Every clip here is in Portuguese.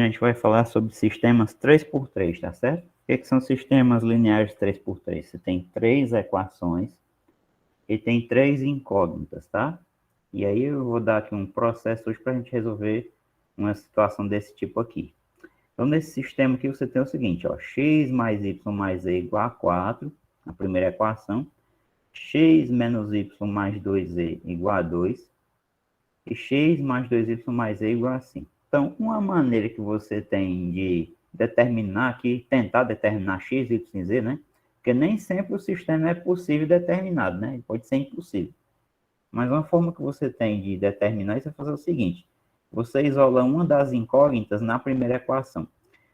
A gente vai falar sobre sistemas 3x3, tá certo? O que são sistemas lineares 3x3? Você tem 3 equações e tem 3 incógnitas, tá? E aí eu vou dar aqui um processo hoje para a gente resolver uma situação desse tipo aqui. Então, nesse sistema aqui, você tem o seguinte, ó, x mais y mais z igual a 4, a primeira equação, x menos y mais 2z igual a 2, e x mais 2y mais z igual a 5. Então, uma maneira que você tem de determinar aqui, tentar determinar x, y e z, né? Porque nem sempre o sistema é possível determinado, né? Pode ser impossível. Mas uma forma que você tem de determinar isso é fazer o seguinte. Você isola uma das incógnitas na primeira equação.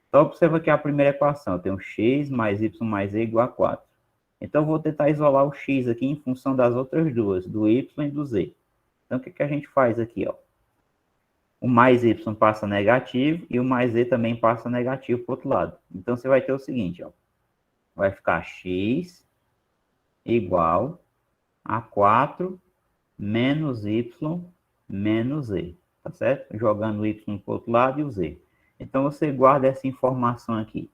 Então, observa que a primeira equação tem x mais y mais z igual a 4. Então, eu vou tentar isolar o x aqui em função das outras duas, do y e do z. Então, o que a gente faz aqui, ó? O mais y passa negativo e o mais z também passa negativo para o outro lado. Então, você vai ter o seguinte, ó. Vai ficar x igual a 4 menos y menos z, tá certo? Jogando o y para o outro lado e o z. Então, você guarda essa informação aqui.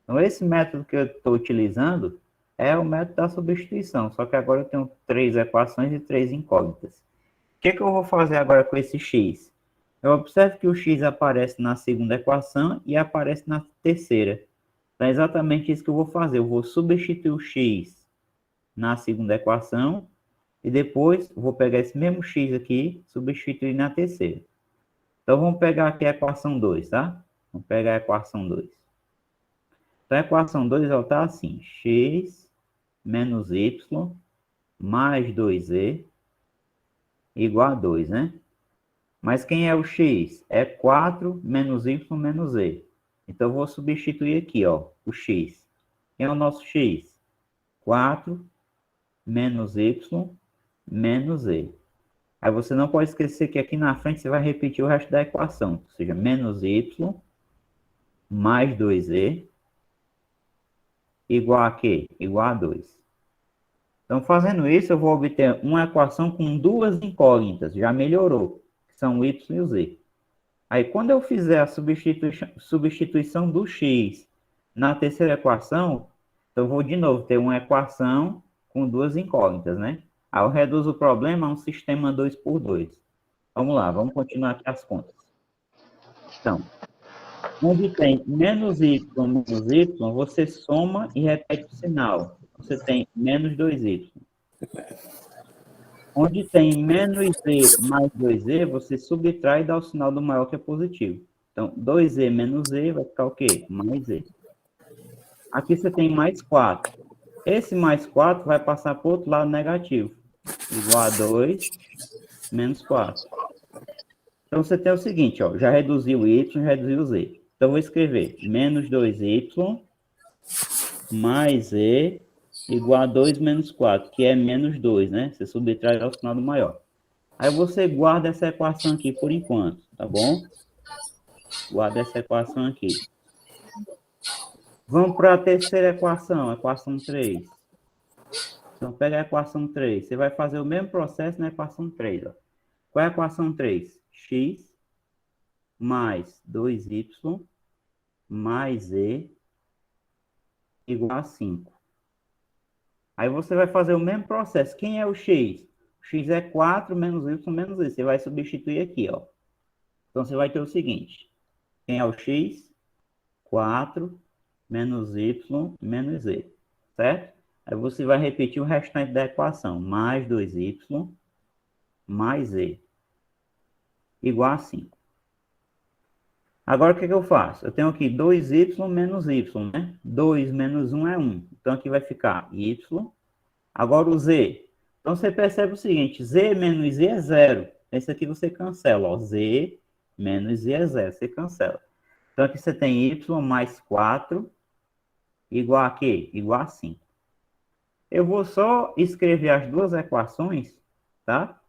Então, esse método que eu estou utilizando é o método da substituição, só que agora eu tenho 3 equações e 3 incógnitas. O que eu vou fazer agora com esse x? Eu observo que o x aparece na segunda equação e aparece na terceira. Então, é exatamente isso que eu vou fazer. Eu vou substituir o x na segunda equação e depois vou pegar esse mesmo x aqui, substituir na terceira. Então, vamos pegar aqui a equação 2, tá? Vamos pegar a equação 2. Então, a equação 2 está assim, x menos y mais 2z igual a 2, né? Mas quem é o x? É 4 menos y menos z. Então, eu vou substituir aqui, ó, o x. Quem é o nosso x? 4 menos y menos z. Aí você não pode esquecer que aqui na frente você vai repetir o resto da equação. Ou seja, menos y mais 2z igual a quê? Igual a 2. Então, fazendo isso, eu vou obter uma equação com duas incógnitas. Já melhorou, que são o y e o z. Aí, quando eu fizer a substituição do x na terceira equação, eu vou de novo ter uma equação com duas incógnitas, né? Aí eu reduzo o problema a um sistema 2x2. Vamos lá, vamos continuar aqui as contas. Então, onde tem menos y, você soma e repete o sinal. Você tem menos 2y. Onde tem menos z mais 2z, você subtrai e dá o sinal do maior que é positivo. Então, 2z menos z vai ficar o quê? Mais z. Aqui você tem mais 4. Esse mais 4 vai passar para o outro lado negativo. Igual a 2 menos 4. Então, você tem o seguinte, ó, já reduziu o y, já reduziu o z. Então, eu vou escrever menos 2y mais z igual a 2 menos 4, que é menos 2, né? Você subtrai ao sinal do maior. Aí você guarda essa equação aqui por enquanto, tá bom? Guarda essa equação aqui. Vamos para a terceira equação, equação 3. Então, pega a equação 3. Você vai fazer o mesmo processo na equação 3. Ó. Qual é a equação 3? X mais 2y mais z igual a 5. Aí você vai fazer o mesmo processo. Quem é o x? O x é 4 menos y menos z. Você vai substituir aqui, ó. Então, você vai ter o seguinte. Quem é o x? 4 menos y menos z, certo? Aí você vai repetir o restante da equação. Mais 2y mais z igual a 5. Agora, o que eu faço? Eu tenho aqui 2y menos y, né? 2 menos 1 é 1. Então, aqui vai ficar y. Agora, o z. Então, você percebe o seguinte. Z menos z é 0. Esse aqui você cancela. Ó. Z menos z é 0. Você cancela. Então, aqui você tem y mais 4 igual a quê? Igual a 5. Eu vou só escrever as duas equações, tá?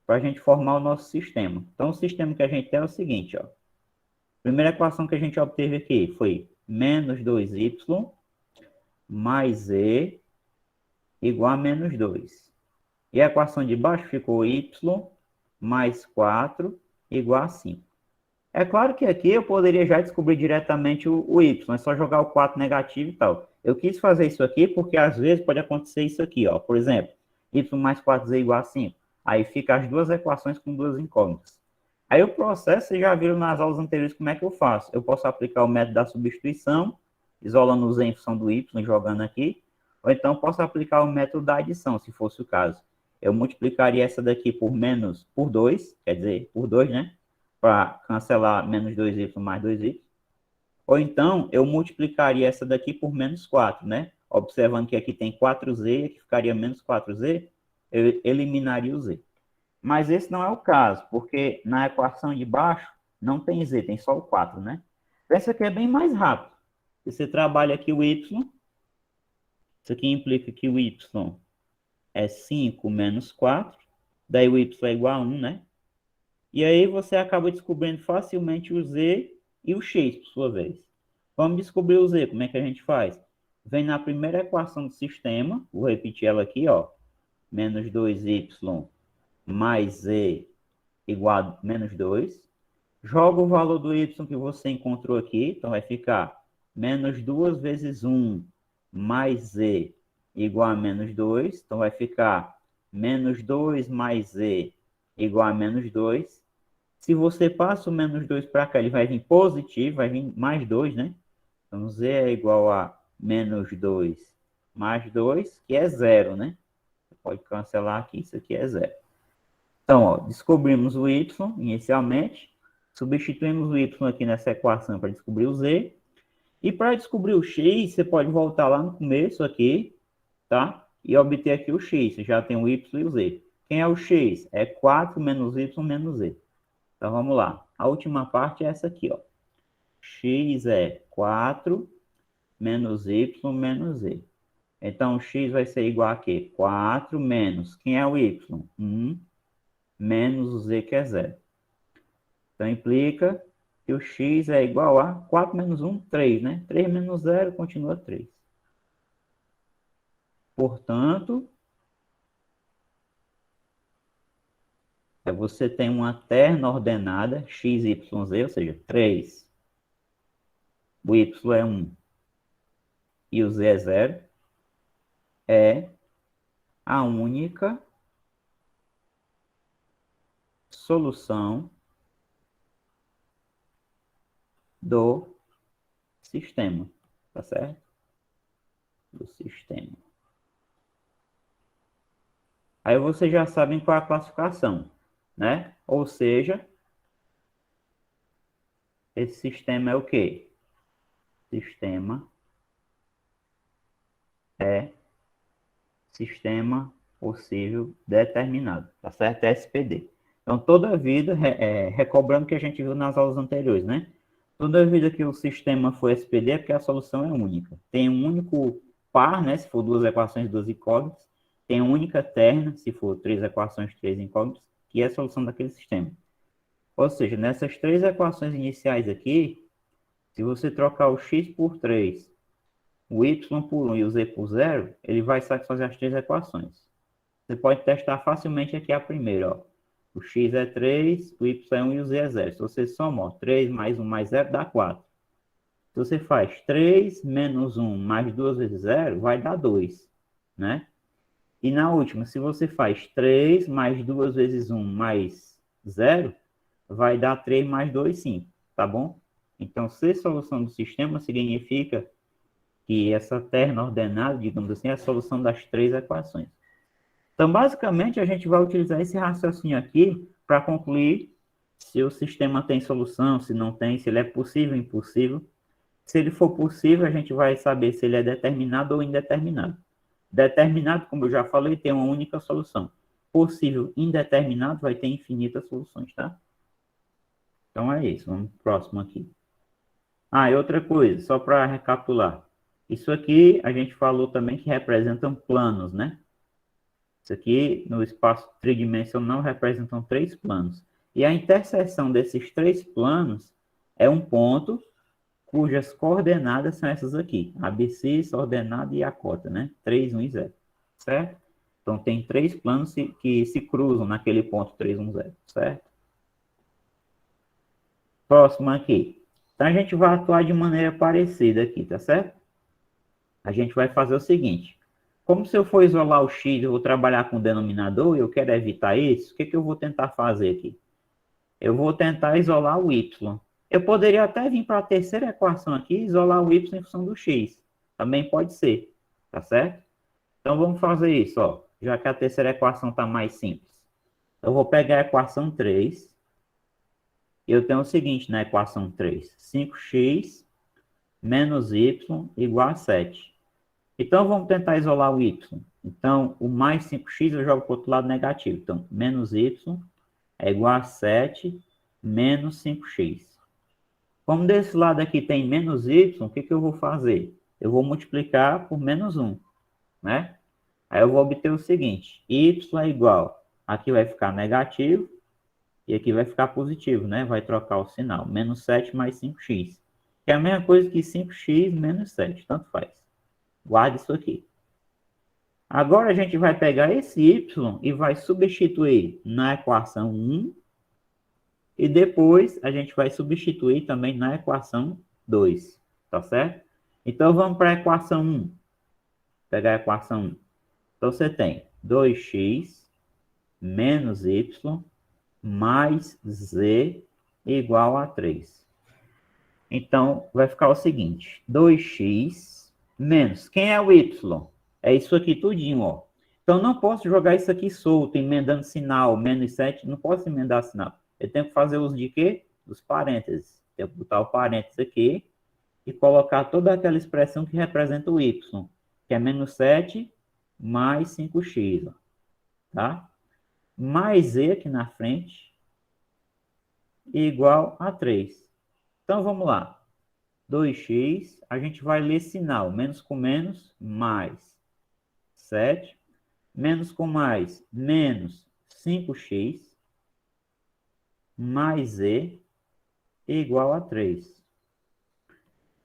Para a gente formar o nosso sistema. Então, o sistema que a gente tem é o seguinte, ó. A primeira equação que a gente obteve aqui foi menos 2y mais z igual a menos 2. E a equação de baixo ficou y mais 4 igual a 5. É claro que aqui eu poderia já descobrir diretamente o y, é só jogar o 4 negativo e tal. Eu quis fazer isso aqui porque às vezes pode acontecer isso aqui, ó. Por exemplo, y mais 4z igual a 5. Aí fica as duas equações com duas incógnitas. Aí o processo, vocês já viram nas aulas anteriores como é que eu faço. Eu posso aplicar o método da substituição, isolando o z em função do y, jogando aqui. Ou então posso aplicar o método da adição, se fosse o caso. Eu multiplicaria essa daqui por 2, quer dizer, por 2, né? Para cancelar menos 2y mais 2y. Ou então, eu multiplicaria essa daqui por menos 4, né? Observando que aqui tem 4z, e aqui ficaria menos 4z, eu eliminaria o z. Mas esse não é o caso, porque na equação de baixo não tem z, tem só o 4, né? Pensa que é bem mais rápido. Você trabalha aqui o y, isso aqui implica que o y é 5 menos 4, daí o y é igual a 1, né? E aí você acaba descobrindo facilmente o z e o x, por sua vez. Vamos descobrir o z, como é que a gente faz? Vem na primeira equação do sistema, vou repetir ela aqui, ó. Menos 2y mais z igual a menos 2. Joga o valor do y que você encontrou aqui, então vai ficar menos 2 vezes 1 mais z igual a menos 2. Então vai ficar menos 2 mais z igual a menos 2. Se você passa o menos 2 para cá, ele vai vir positivo, vai vir mais 2, né? Então, z é igual a menos 2 mais 2, que é zero, né? Você pode cancelar aqui, isso aqui é zero. Então, ó, descobrimos o y inicialmente, substituímos o y aqui nessa equação para descobrir o z. E para descobrir o x, você pode voltar lá no começo aqui, tá? E obter aqui o x, você já tem o y e o z. Quem é o x? É 4 menos y menos z. Então, vamos lá. A última parte é essa aqui, ó. X é 4 menos y menos z. Então, x vai ser igual a quê? 4 menos, quem é o y? 1, menos o z, que é 0. Então, implica que o x é igual a 4 menos 1, 3, né? 3 menos 0 continua 3. Portanto, você tem uma terna ordenada x, y, z, ou seja, 3. O y é 1 e o z é 0. É a única solução do sistema, tá certo? Do sistema. Aí vocês já sabem qual é a classificação, né? Ou seja, esse sistema é o quê? Sistema é sistema possível determinado, tá certo? SPD. Então, toda vida, recobrando o que a gente viu nas aulas anteriores, né? Toda vida que o sistema for SPD é porque a solução é única. Tem um único par, né? Se for duas equações, duas incógnitas. Tem uma única terna, se for três equações, três incógnitas, que é a solução daquele sistema. Ou seja, nessas três equações iniciais aqui, se você trocar o x por 3, o y por 1 e o z por 0, ele vai satisfazer as três equações. Você pode testar facilmente aqui a primeira, ó. O x é 3, o y é 1 e o z é 0. Se você soma, ó, 3 mais 1 mais 0 dá 4. Se você faz 3 menos 1 mais 2 vezes 0, vai dar 2, né? E na última, se você faz 3 mais 2 vezes 1 mais 0, vai dar 3 mais 2, 5, tá bom? Então, ser solução do sistema significa que essa terna ordenada, digamos assim, é a solução das três equações. Então, basicamente, a gente vai utilizar esse raciocínio aqui para concluir se o sistema tem solução, se não tem, se ele é possível ou impossível. Se ele for possível, a gente vai saber se ele é determinado ou indeterminado. Determinado, como eu já falei, tem uma única solução. Possível, indeterminado, vai ter infinitas soluções, tá? Então é isso, vamos pro próximo aqui. Ah, e outra coisa, só para recapitular. Isso aqui a gente falou também que representam planos, né? Isso aqui, no espaço tridimensional, representam três planos. E a interseção desses três planos é um ponto cujas coordenadas são essas aqui. ABC, ordenada e a cota, né? 3, 1 e 0. Certo? Então, tem três planos que se cruzam naquele ponto 3, 1, 0. Certo? Próximo aqui. Então, a gente vai atuar de maneira parecida aqui, tá certo? A gente vai fazer o seguinte. Como se eu for isolar o x, eu vou trabalhar com o denominador e eu quero evitar isso, o que, que eu vou tentar fazer aqui? Eu vou tentar isolar o y. Eu poderia até vir para a terceira equação aqui e isolar o y em função do x. Também pode ser, tá certo? Então, vamos fazer isso, ó. Já que a terceira equação está mais simples. Eu vou pegar a equação 3. E eu tenho o seguinte na equação 3. 5x menos y igual a 7. Então, vamos tentar isolar o y. Então, o mais 5x eu jogo para o outro lado negativo. Então, menos y é igual a 7 menos 5x. Como desse lado aqui tem menos y, o que, que eu vou fazer? Eu vou multiplicar por menos 1, né? Aí eu vou obter o seguinte, y é igual, aqui vai ficar negativo, e aqui vai ficar positivo, né? Vai trocar o sinal, menos 7 mais 5x. Que é a mesma coisa que 5x menos 7, tanto faz. Guarde isso aqui. Agora a gente vai pegar esse y e vai substituir na equação 1 e depois a gente vai substituir também na equação 2, tá certo? Então vamos para a equação 1. Pegar a equação 1. Então você tem 2x menos y mais z igual a 3. Então vai ficar o seguinte, 2x menos, quem é o y? É isso aqui tudinho, ó. Então não posso jogar isso aqui solto, emendando sinal, menos 7, não posso emendar sinal. Eu tenho que fazer uso de quê? Dos parênteses. Tenho que botar o parênteses aqui e colocar toda aquela expressão que representa o y, que é menos 7 mais 5x, ó, tá? Mais z aqui na frente, igual a 3. Então vamos lá. 2x, a gente vai ler sinal, menos com menos, mais 7, menos com mais, menos 5x, mais z igual a 3.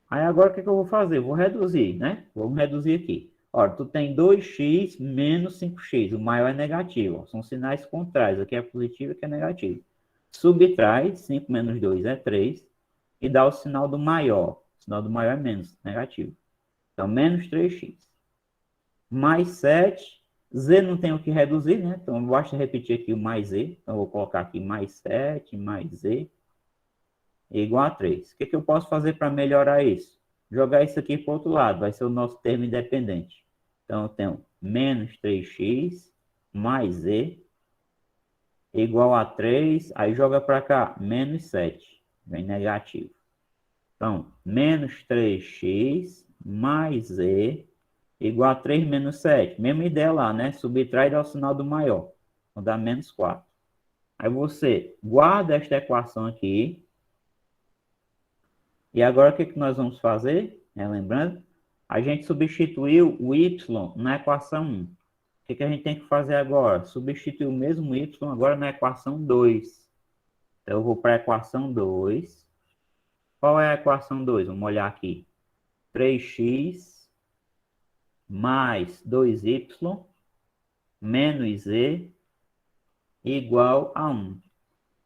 Aí agora o que, que eu vou fazer? Eu vou reduzir, né? Vamos reduzir aqui. Olha, tu tem 2x menos 5x, o maior é negativo, ó. São sinais contrários, aqui é positivo e aqui é negativo. Subtrai, 5 menos 2 é 3, e dá o sinal do maior. O sinal do maior é menos, negativo. Então, menos 3x. Mais 7, z não tem o que reduzir, né? Então, basta repetir aqui o mais z. Então, eu vou colocar aqui mais 7, mais z, igual a 3. O que, que eu posso fazer para melhorar isso? Jogar isso aqui para o outro lado, vai ser o nosso termo independente. Então, eu tenho menos 3x mais z igual a 3, aí joga para cá, menos 7, vem negativo. Então, menos 3x mais z igual a 3 menos 7. Mesma ideia lá, né? Subtrai e dá o sinal do maior. Então, dá menos 4. Aí você guarda esta equação aqui. E agora o que, que nós vamos fazer? Lembrando, a gente substituiu o y na equação 1. O que, que a gente tem que fazer agora? Substituir o mesmo y agora na equação 2. Então, eu vou para a equação 2. Qual é a equação 2? Vamos olhar aqui. 3x mais 2y menos z igual a 1.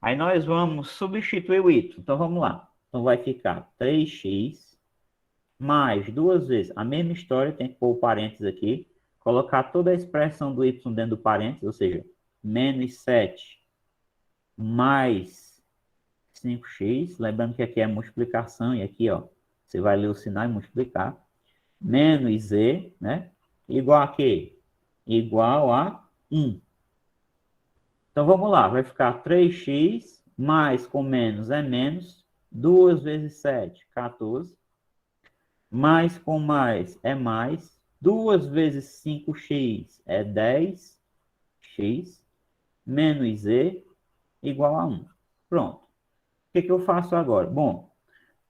Aí nós vamos substituir o y. Então, vamos lá. Então, vai ficar 3x mais duas vezes. A mesma história, tem que pôr o parênteses aqui. Colocar toda a expressão do y dentro do parênteses, ou seja, menos 7 mais 5x. Lembrando que aqui é multiplicação e aqui, ó, você vai ler o sinal e multiplicar. Menos z, né? Igual a quê? Igual a 1. Então, vamos lá. Vai ficar 3x mais com menos é menos. 2 vezes 7, 14. Mais com mais é mais. 2 vezes 5x é 10x. Menos z igual a 1. Pronto. O que, que eu faço agora? Bom,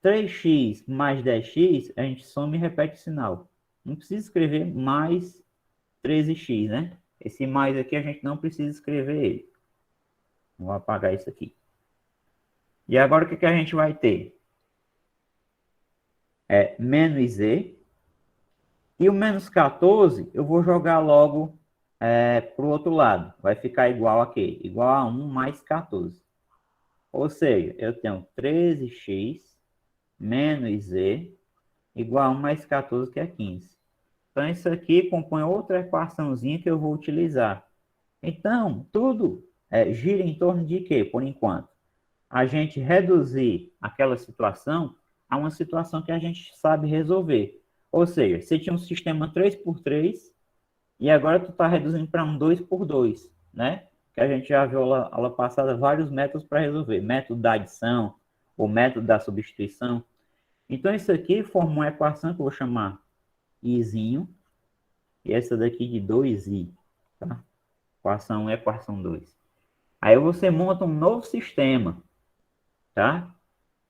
3x mais 10x, a gente soma e repete o sinal. Não precisa escrever mais 13x, né? Esse mais aqui a gente não precisa escrever ele. Vou apagar isso aqui. E agora o que, que a gente vai ter? É menos z. E o menos 14 eu vou jogar logo para o outro lado. Vai ficar igual a quê? Igual a 1 mais 14. Ou seja, eu tenho 13x menos z igual a 1 mais 14, que é 15. Então, isso aqui compõe outra equaçãozinha que eu vou utilizar. Então, tudo gira em torno de quê, por enquanto? A gente reduzir aquela situação a uma situação que a gente sabe resolver. Ou seja, você tinha um sistema 3x3 e agora tu está reduzindo para um 2x2, né? Que a gente já viu aula passada vários métodos para resolver. Método da adição, o método da substituição. Então, isso aqui forma uma equação que eu vou chamar izinho, e essa daqui de 2i, tá? Equação 1 e equação 2. Aí você monta um novo sistema, tá?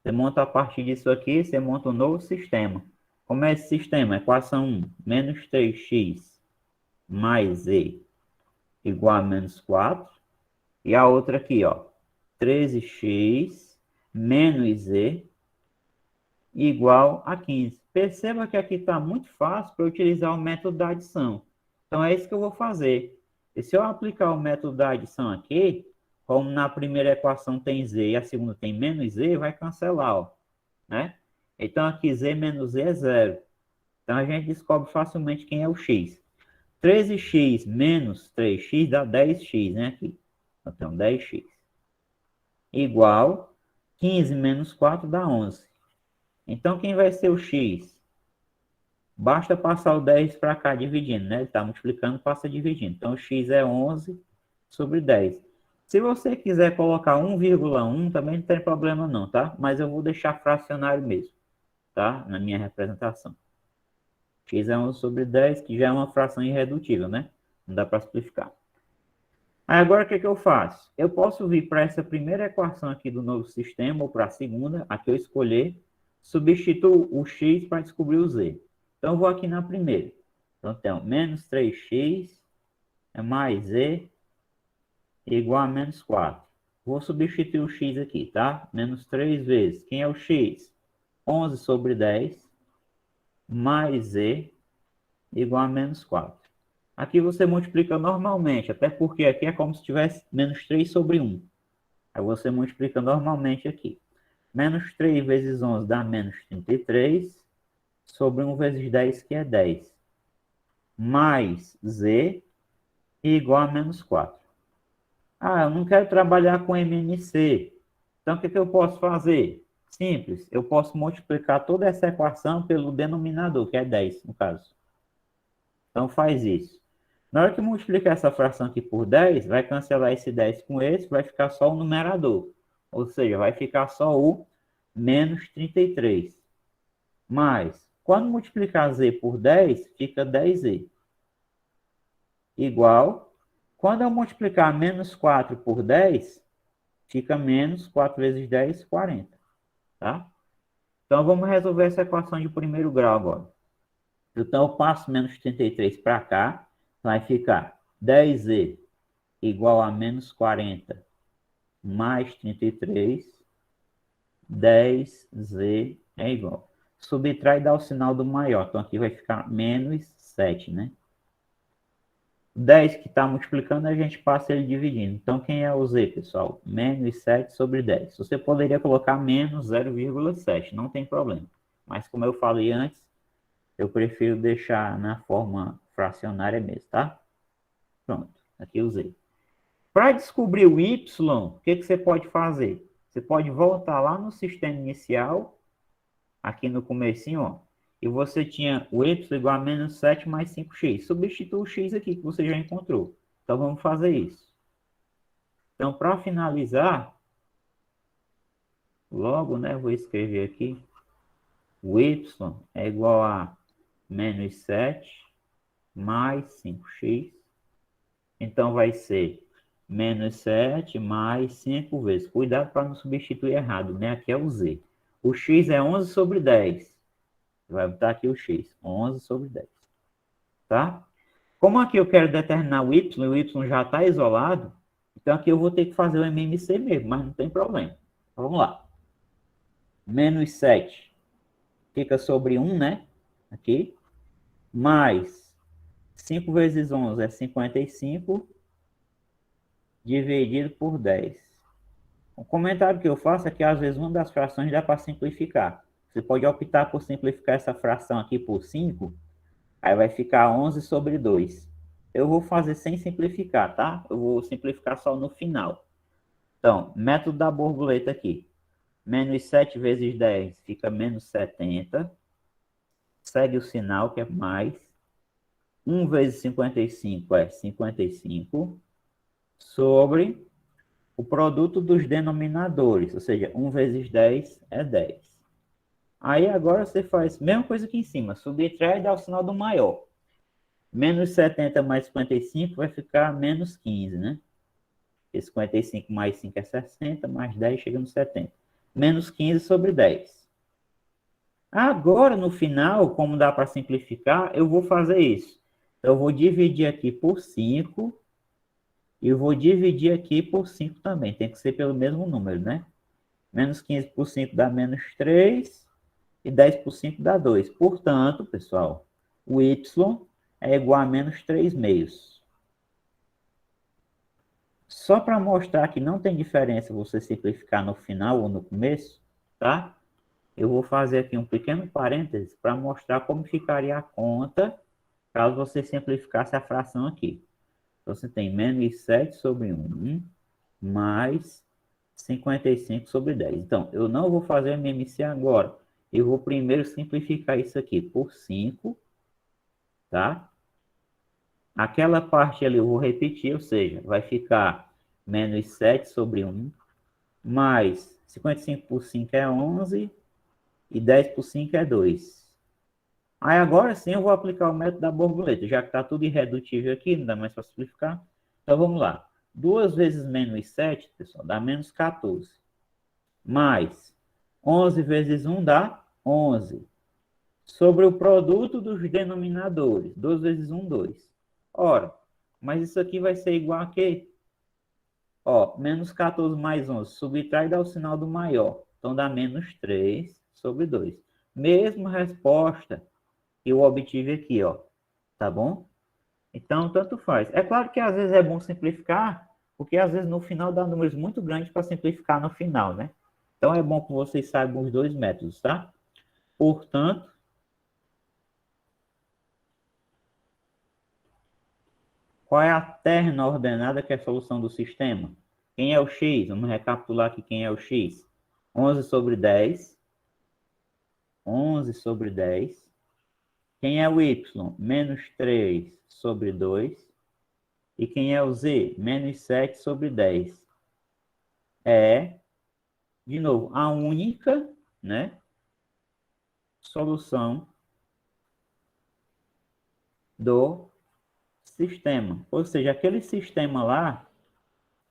Você monta a partir disso aqui, você monta um novo sistema. Como é esse sistema? Equação 1, menos 3x mais e igual a menos 4. E a outra aqui, ó, 13x menos e igual a 15. Perceba que aqui está muito fácil para utilizar o método da adição. Então, é isso que eu vou fazer. E se eu aplicar o método da adição aqui, como na primeira equação tem z e a segunda tem menos z, vai cancelar, ó, né? Então, aqui z menos z é zero. Então, a gente descobre facilmente quem é o x. 13x menos 3x dá 10x, né? Aqui. Então, 10x. Igual 15 menos 4 dá 11. Então, quem vai ser o x? Basta passar o 10 para cá dividindo, né? Ele está multiplicando, passa dividindo. Então, o x é 11 sobre 10. Se você quiser colocar 1,1, também não tem problema não, tá? Mas eu vou deixar fracionário mesmo, tá? Na minha representação. X é 11 sobre 10, que já é uma fração irredutível, né? Não dá para simplificar. Aí agora o que eu faço? Eu posso vir para essa primeira equação aqui do novo sistema, ou para a segunda, a que eu escolher, substituo o x para descobrir o z. Então, eu vou aqui na primeira. Então, tenho menos 3x é mais z igual a menos 4. Vou substituir o x aqui, tá? Menos 3 vezes. Quem é o x? 11 sobre 10 mais z igual a menos 4. Aqui você multiplica normalmente, até porque aqui é como se tivesse menos 3 sobre 1. Aí você multiplica normalmente aqui. Menos 3 vezes 11 dá menos 33, sobre 1 vezes 10, que é 10. Mais z igual a menos 4. Ah, eu não quero trabalhar com MMC. Então, o que eu posso fazer? Simples, eu posso multiplicar toda essa equação pelo denominador, que é 10, no caso. Então, faz isso. Na hora que multiplicar essa fração aqui por 10, vai cancelar esse 10 com esse, vai ficar só o numerador. Ou seja, vai ficar só o menos 33. Mas, quando multiplicar z por 10, fica 10z. Igual, quando eu multiplicar menos 4 por 10, fica menos 4 vezes 10, 40. Tá? Então, vamos resolver essa equação de primeiro grau agora. Então, eu passo menos 33 para cá, vai ficar 10z igual a menos 40 mais 33, 10z é igual. Subtrai e dá o sinal do maior. Então, aqui vai ficar menos 7, né? 10 que está multiplicando, a gente passa ele dividindo. Então, quem é o z, pessoal? Menos 7 sobre 10. Você poderia colocar menos 0,7, não tem problema. Mas, como eu falei antes, eu prefiro deixar na forma fracionária mesmo, tá? Pronto, aqui eu usei. Para descobrir o y, o que você pode fazer? Você pode voltar lá no sistema inicial, aqui no comecinho, ó, e você tinha o y igual a menos 7 mais 5x. Substitua o x aqui que você já encontrou. Então, vamos fazer isso. Então, para finalizar, logo, né, vou escrever aqui, o y é igual a menos 7 mais 5x. Então, vai ser menos 7 mais 5 vezes. Cuidado para não substituir errado, né? Aqui é o z. O x é 11 sobre 10. Vai botar aqui o x, 11 sobre 10. Tá? Como aqui eu quero determinar o y já está isolado, então aqui eu vou ter que fazer o MMC mesmo, mas não tem problema. Então, vamos lá. Menos 7 fica sobre 1, né? Aqui. Mais 5 vezes 11 é 55, dividido por 10. O comentário que eu faço é que às vezes uma das frações dá para simplificar. Você pode optar por simplificar essa fração aqui por 5, aí vai ficar 11 sobre 2. Eu vou fazer sem simplificar, tá? Eu vou simplificar só no final. Então, método da borboleta aqui. Menos 7 vezes 10 fica menos 70. Segue o sinal, que é mais. 1 vezes 55 é 55. Sobre o produto dos denominadores, ou seja, 1 vezes 10 é 10. Aí agora você faz a mesma coisa aqui em cima, subtrai e dá o sinal do maior. Menos 70 mais 55 vai ficar menos 15, né? Porque 55 mais 5 é 60, mais 10 chega no 70. Menos 15 sobre 10. Agora, no final, como dá para simplificar, eu vou fazer isso. Eu vou dividir aqui por 5 e eu vou dividir aqui por 5 também. Tem que ser pelo mesmo número, né? Menos 15 por 5 dá menos 3 e 10 por 5 dá 2. Portanto, pessoal, o y é igual a menos 3 meios. Só para mostrar que não tem diferença você simplificar no final ou no começo, tá? Eu vou fazer aqui um pequeno parêntese para mostrar como ficaria a conta caso você simplificasse a fração aqui. Então, você tem menos 7 sobre 1 mais 55 sobre 10. Então, eu não vou fazer MMC agora. Eu vou primeiro simplificar isso aqui por 5, tá? Aquela parte ali eu vou repetir, ou seja, vai ficar menos 7 sobre 1, mais 55 por 5 é 11, e 10 por 5 é 2. Aí agora sim eu vou aplicar o método da borboleta, já que está tudo irredutível aqui, não dá mais para simplificar. Então vamos lá. 2 vezes menos 7, pessoal, dá menos 14. Mais 11 vezes 1 dá 11. Sobre o produto dos denominadores. 2 vezes 1, 2. Ora, mas isso aqui vai ser igual a quê? Ó, menos 14 mais 11. Subtrai e dá o sinal do maior. Então dá menos 3 sobre 2. Mesma resposta que eu obtive aqui, ó. Tá bom? Então, tanto faz. É claro que às vezes é bom simplificar, porque às vezes no final dá números muito grandes para simplificar no final, né? Então é bom que vocês saibam os dois métodos, tá? Portanto, qual é a terna ordenada que é a solução do sistema? Quem é o x? Vamos recapitular aqui quem é o x. 11 sobre 10. 11 sobre 10. Quem é o y? Menos 3 sobre 2. E quem é o z? Menos 7 sobre 10. É, de novo, a única, né, solução do sistema. Ou seja, aquele sistema lá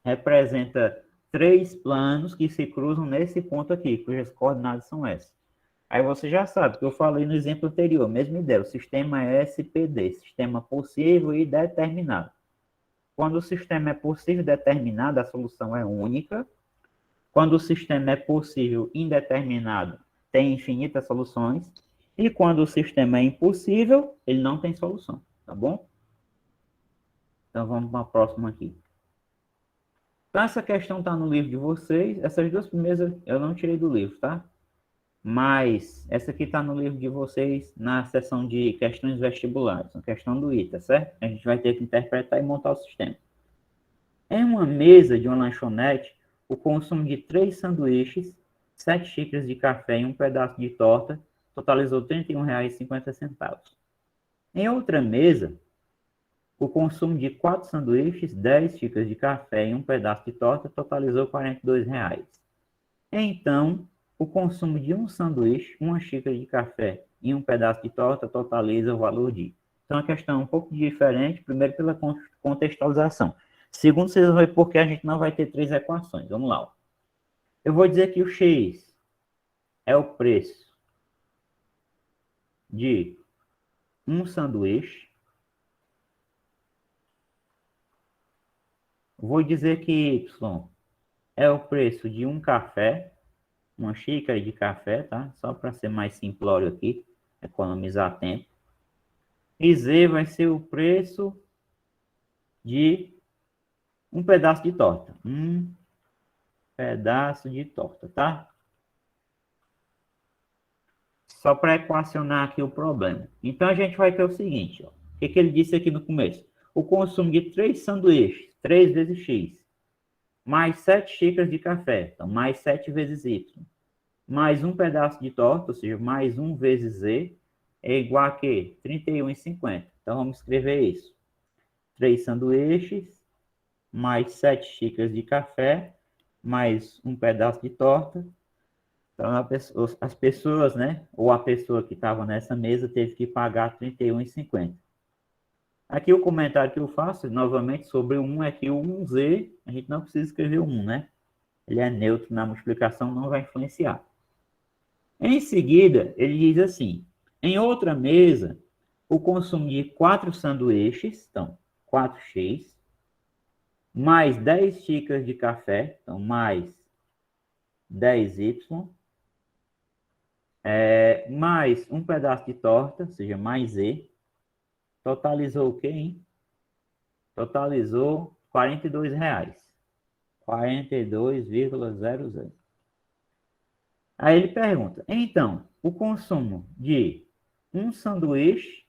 representa 3 planos que se cruzam nesse ponto aqui, cujas coordenadas são essas. Aí você já sabe, que eu falei no exemplo anterior, mesma ideia, o sistema é SPD, sistema possível e determinado. Quando o sistema é possível e determinado, a solução é única. Quando o sistema é possível e indeterminado, tem infinitas soluções. E quando o sistema é impossível, ele não tem solução, tá bom? Então vamos para a próxima aqui. Então essa questão está no livro de vocês. Essas duas primeiras eu não tirei do livro, tá? Mas essa aqui está no livro de vocês na seção de questões vestibulares, a questão do ITA, certo? A gente vai ter que interpretar e montar o sistema. Em uma mesa de uma lanchonete, o consumo de 3 sanduíches, 7 xícaras de café e um pedaço de torta totalizou R$ 31,50. Em outra mesa, o consumo de 4 sanduíches, 10 xícaras de café e um pedaço de torta totalizou R$ 42,00. Então, o consumo de um sanduíche, uma xícara de café e um pedaço de torta totaliza o valor de... Então, a questão é um pouco diferente, primeiro pela contextualização. Segundo, vocês vão ver porque a gente não vai ter 3 equações. Vamos lá. Eu vou dizer que o X é o preço de um sanduíche. Vou dizer que Y é o preço de um café, uma xícara de café, tá? Só para ser mais simplório aqui, economizar tempo. E Z vai ser o preço de um pedaço de torta. Um pedaço de torta, tá? Só para equacionar aqui o problema. Então, a gente vai ter o seguinte, ó. O que ele disse aqui no começo? O consumo de 3 sanduíches, 3 vezes x, mais 7 xícaras de café, então mais 7 vezes y, mais um pedaço de torta, ou seja, mais 1 vezes z, é igual a quê? 31,50. Então, vamos escrever isso. 3 sanduíches, mais 7 xícaras de café, mais um pedaço de torta. Então, as pessoas, né? Ou a pessoa que estava nessa mesa teve que pagar R$ 31,50. Aqui o comentário que eu faço, novamente, sobre o 1 é que o 1Z, a gente não precisa escrever o 1, né? Ele é neutro na multiplicação, não vai influenciar. Em seguida, ele diz assim, em outra mesa, o consumo de 4 sanduíches, então, 4x, mais 10 xícaras de café, então, mais 10y, mais um pedaço de torta, ou seja, mais z, totalizou o quê, hein? Totalizou R$ 42. 42,00. Aí ele pergunta, então, o consumo de um sanduíche,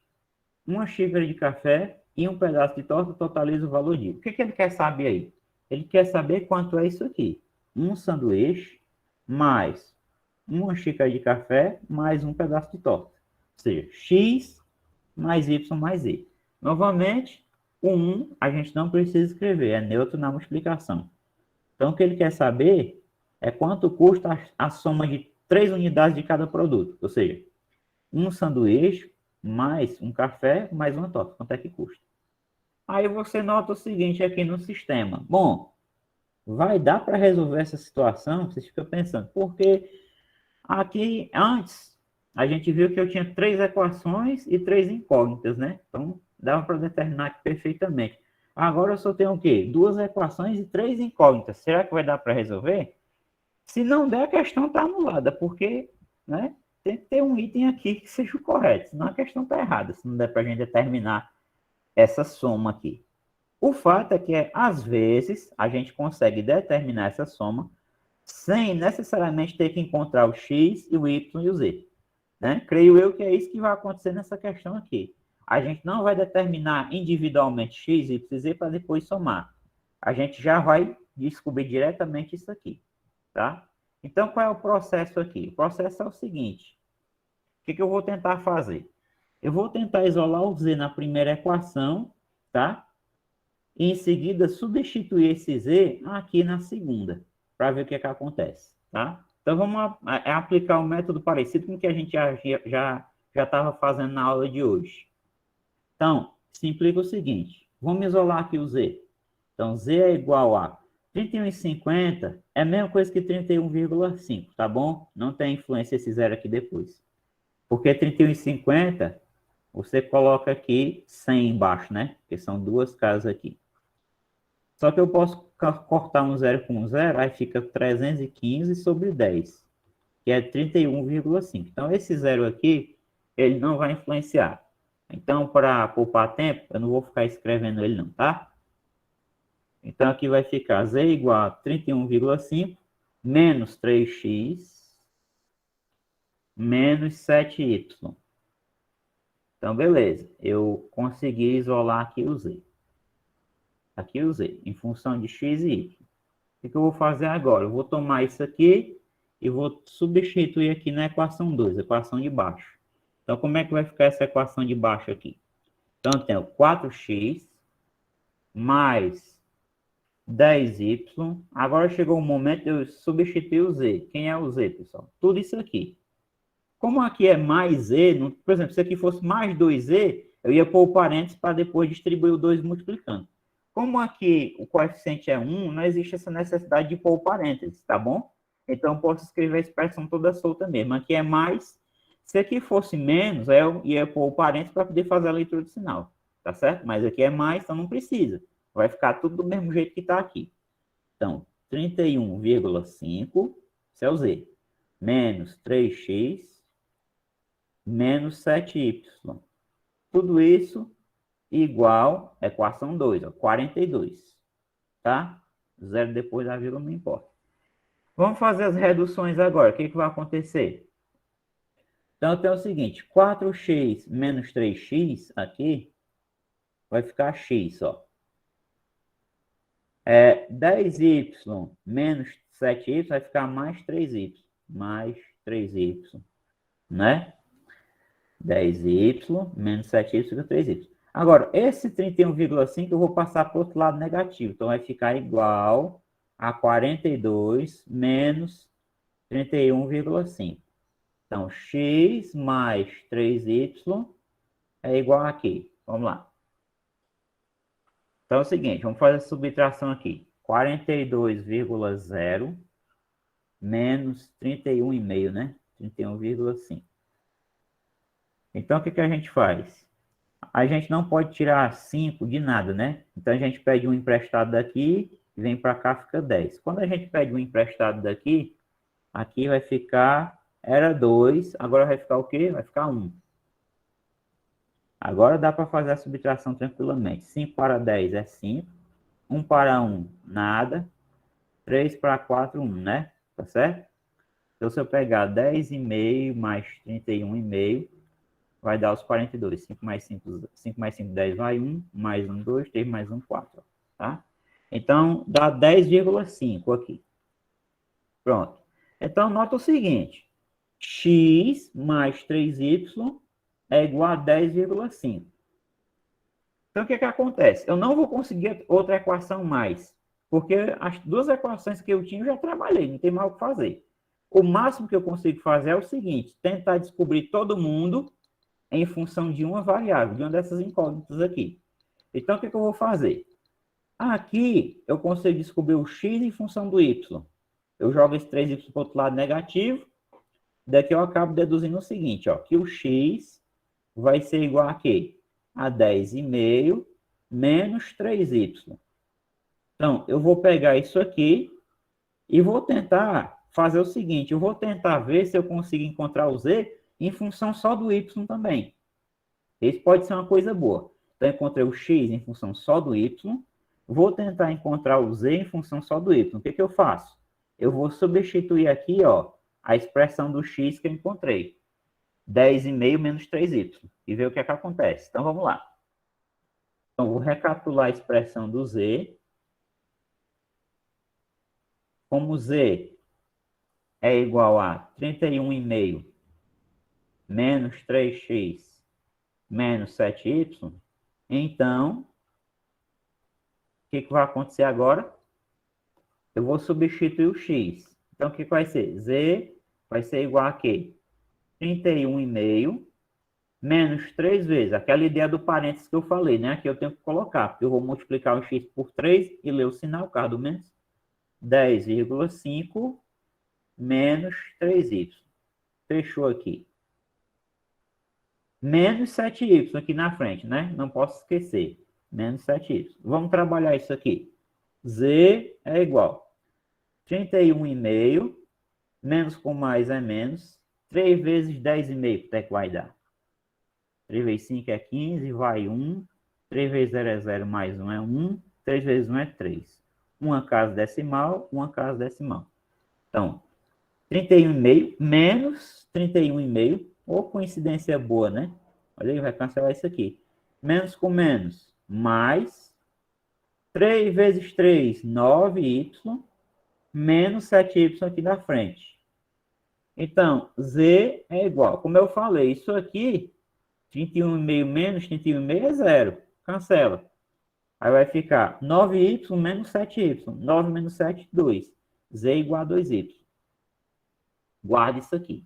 uma xícara de café e um pedaço de torta totaliza o valor de... O que ele quer saber aí? Ele quer saber quanto é isso aqui. Um sanduíche mais uma xícara de café mais um pedaço de torta. Ou seja, x mais y mais z. Novamente, o 1 a gente não precisa escrever, é neutro na multiplicação. Então, o que ele quer saber é quanto custa a soma de 3 unidades de cada produto. Ou seja, um sanduíche mais um café mais uma torta. Quanto é que custa? Aí você nota o seguinte aqui no sistema. Bom, vai dar para resolver essa situação? Você fica pensando, porque aqui antes a gente viu que eu tinha 3 equações e 3 incógnitas, né? Então, dava para determinar aqui perfeitamente. Agora eu só tenho o quê? 2 equações e 3 incógnitas. Será que vai dar para resolver? Se não der, a questão está anulada, porque, né, tem que ter um item aqui que seja o correto, senão a questão está errada, se não der para a gente determinar essa soma aqui. O fato é que, às vezes, a gente consegue determinar essa soma sem necessariamente ter que encontrar o x, o y e o z. Né? Creio eu que é isso que vai acontecer nessa questão aqui. A gente não vai determinar individualmente x, y e z para depois somar. A gente já vai descobrir diretamente isso aqui. Tá? Então, qual é o processo aqui? O processo é o seguinte. O que eu vou tentar fazer? Eu vou tentar isolar o z na primeira equação, tá? E em seguida substituir esse z aqui na segunda, para ver o que acontece, tá? Então, vamos aplicar um método parecido com o que a gente já estava fazendo na aula de hoje. Então, se implica o seguinte. Vamos isolar aqui o z. Então, z é igual a 31,50 é a mesma coisa que 31,5, tá bom? Não tem influência esse zero aqui depois. Porque 31,50, você coloca aqui 100 embaixo, né? Porque são duas casas aqui. Só que eu posso cortar um zero com um zero, aí fica 315 sobre 10, que é 31,5. Então, esse zero aqui, ele não vai influenciar. Então, para poupar tempo, eu não vou ficar escrevendo ele não, tá? Então, aqui vai ficar z igual a 31,5 menos 3x menos 7y. Então, beleza. Eu consegui isolar aqui o z. Aqui o z, em função de x e y. O que eu vou fazer agora? Eu vou tomar isso aqui e vou substituir aqui na equação 2, equação de baixo. Então, como é que vai ficar essa equação de baixo aqui? Então, eu tenho 4x mais 10y. Agora chegou o momento de eu substituir o z. Quem é o z, pessoal? Tudo isso aqui. Como aqui é mais z, por exemplo, se aqui fosse mais 2z, eu ia pôr o parênteses para depois distribuir o 2 multiplicando. Como aqui o coeficiente é 1, não existe essa necessidade de pôr o parênteses, tá bom? Então, eu posso escrever a expressão toda solta mesmo. Aqui é mais. Se aqui fosse menos, eu ia pôr o parênteses para poder fazer a leitura do sinal, tá certo? Mas aqui é mais, então não precisa. Vai ficar tudo do mesmo jeito que está aqui. Então, 31,5, isso é o z, menos 3x, menos 7y. Tudo isso igual a equação 2, ó, 42. Tá? Zero depois da vírgula não importa. Vamos fazer as reduções agora. O que vai acontecer? Então, tem o seguinte, 4x menos 3x aqui vai ficar x, ó. 10y menos 7y vai ficar mais 3y. Mais 3y, né? 10y menos 7y fica 3y. Agora, esse 31,5 eu vou passar para o outro lado negativo. Então, vai ficar igual a 42 menos 31,5. Então, x mais 3y é igual a quê? Vamos lá. Então é o seguinte, vamos fazer a subtração aqui. 42,0 menos 31,5, né? 31,5. Então, o que a gente faz? A gente não pode tirar 5 de nada, né? Então, a gente pede um emprestado daqui, vem para cá, fica 10. Quando a gente pede um emprestado daqui, aqui vai ficar, era 2, agora vai ficar o quê? Vai ficar 1. Agora dá para fazer a subtração tranquilamente. 5 para 10 é 5. 1 para 1, nada. 3 para 4, 1, né? Tá certo? Então, se eu pegar 10,5 mais 31,5, vai dar os 42. 5 mais 5, 5 mais 5, 10 vai 1. Mais 1, 2. 3 mais 1, 4. Tá? Então, dá 10,5 aqui. Pronto. Então, nota o seguinte. X mais 3y é igual a 10,5. Então, o que acontece? Eu não vou conseguir outra equação mais, porque as duas equações que eu tinha eu já trabalhei, não tem mais o que fazer. O máximo que eu consigo fazer é o seguinte, tentar descobrir todo mundo em função de uma variável, de uma dessas incógnitas aqui. Então, o que eu vou fazer? Aqui, eu consigo descobrir o x em função do y. Eu jogo esse 3y para o outro lado negativo, daqui eu acabo deduzindo o seguinte, ó, que o x vai ser igual a quê? A 10,5 menos 3y. Então, eu vou pegar isso aqui e vou tentar fazer o seguinte, eu vou tentar ver se eu consigo encontrar o z em função só do y também. Isso pode ser uma coisa boa. Então, eu encontrei o x em função só do y, vou tentar encontrar o z em função só do y. O que eu faço? Eu vou substituir aqui, ó, a expressão do x que eu encontrei. 10,5 menos 3y. E ver o que acontece. Então, vamos lá. Então, vou recapitular a expressão do z. Como z é igual a 31,5 menos 3x menos 7y, então, o que vai acontecer agora? Eu vou substituir o x. Então, o que vai ser? Z vai ser igual a quê? 31,5 menos 3 vezes. Aquela ideia do parênteses que eu falei, né? Aqui eu tenho que colocar, porque eu vou multiplicar o x por 3 e ler o sinal, caso do menos. 10,5 menos 3y. Fechou aqui. Menos 7y aqui na frente, né? Não posso esquecer. Menos 7y. Vamos trabalhar isso aqui. Z é igual 31,5 menos com mais é menos. 3 vezes 10,5, quanto é que vai dar? 3 vezes 5 é 15, vai 1. 3 vezes 0 é 0, mais 1 é 1. 3 vezes 1 é 3. Uma casa decimal, uma casa decimal. Então, 31,5 menos 31,5. Ou coincidência boa, né? Olha aí, vai cancelar isso aqui. Menos com menos, mais 3 vezes 3, 9y, menos 7y aqui na frente. Então, z é igual. Como eu falei, isso aqui, 31,5 menos 31,5 é zero. Cancela. Aí vai ficar 9y menos 7y. 9 menos 7, 2. Z igual a 2y. Guarde isso aqui.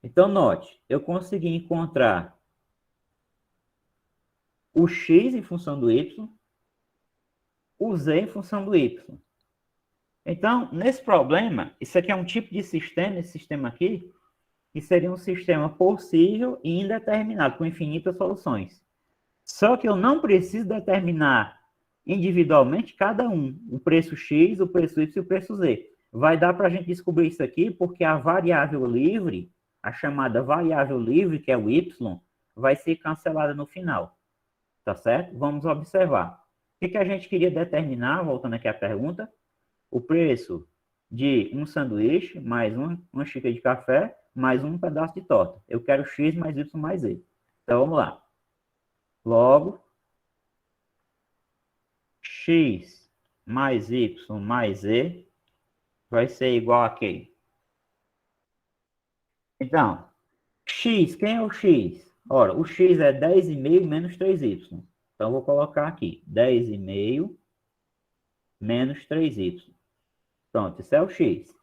Então, note, eu consegui encontrar o x em função do y, o z em função do y. Então, nesse problema, isso aqui é um tipo de sistema, esse sistema aqui, que seria um sistema possível e indeterminado, com infinitas soluções. Só que eu não preciso determinar individualmente cada um, o preço x, o preço y e o preço z. Vai dar para a gente descobrir isso aqui, porque a variável livre, a chamada variável livre, que é o y, vai ser cancelada no final. Tá certo? Vamos observar. O que a gente queria determinar, voltando aqui à pergunta? O preço de um sanduíche, mais uma xícara de café, mais um pedaço de torta. Eu quero x mais y mais z. Então, vamos lá. Logo, x mais y mais z vai ser igual a quê? Então, x, quem é o x? Ora, o x é 10,5 menos 3y. Então, vou colocar aqui, 10,5 menos 3y. Pronto, esse é o x.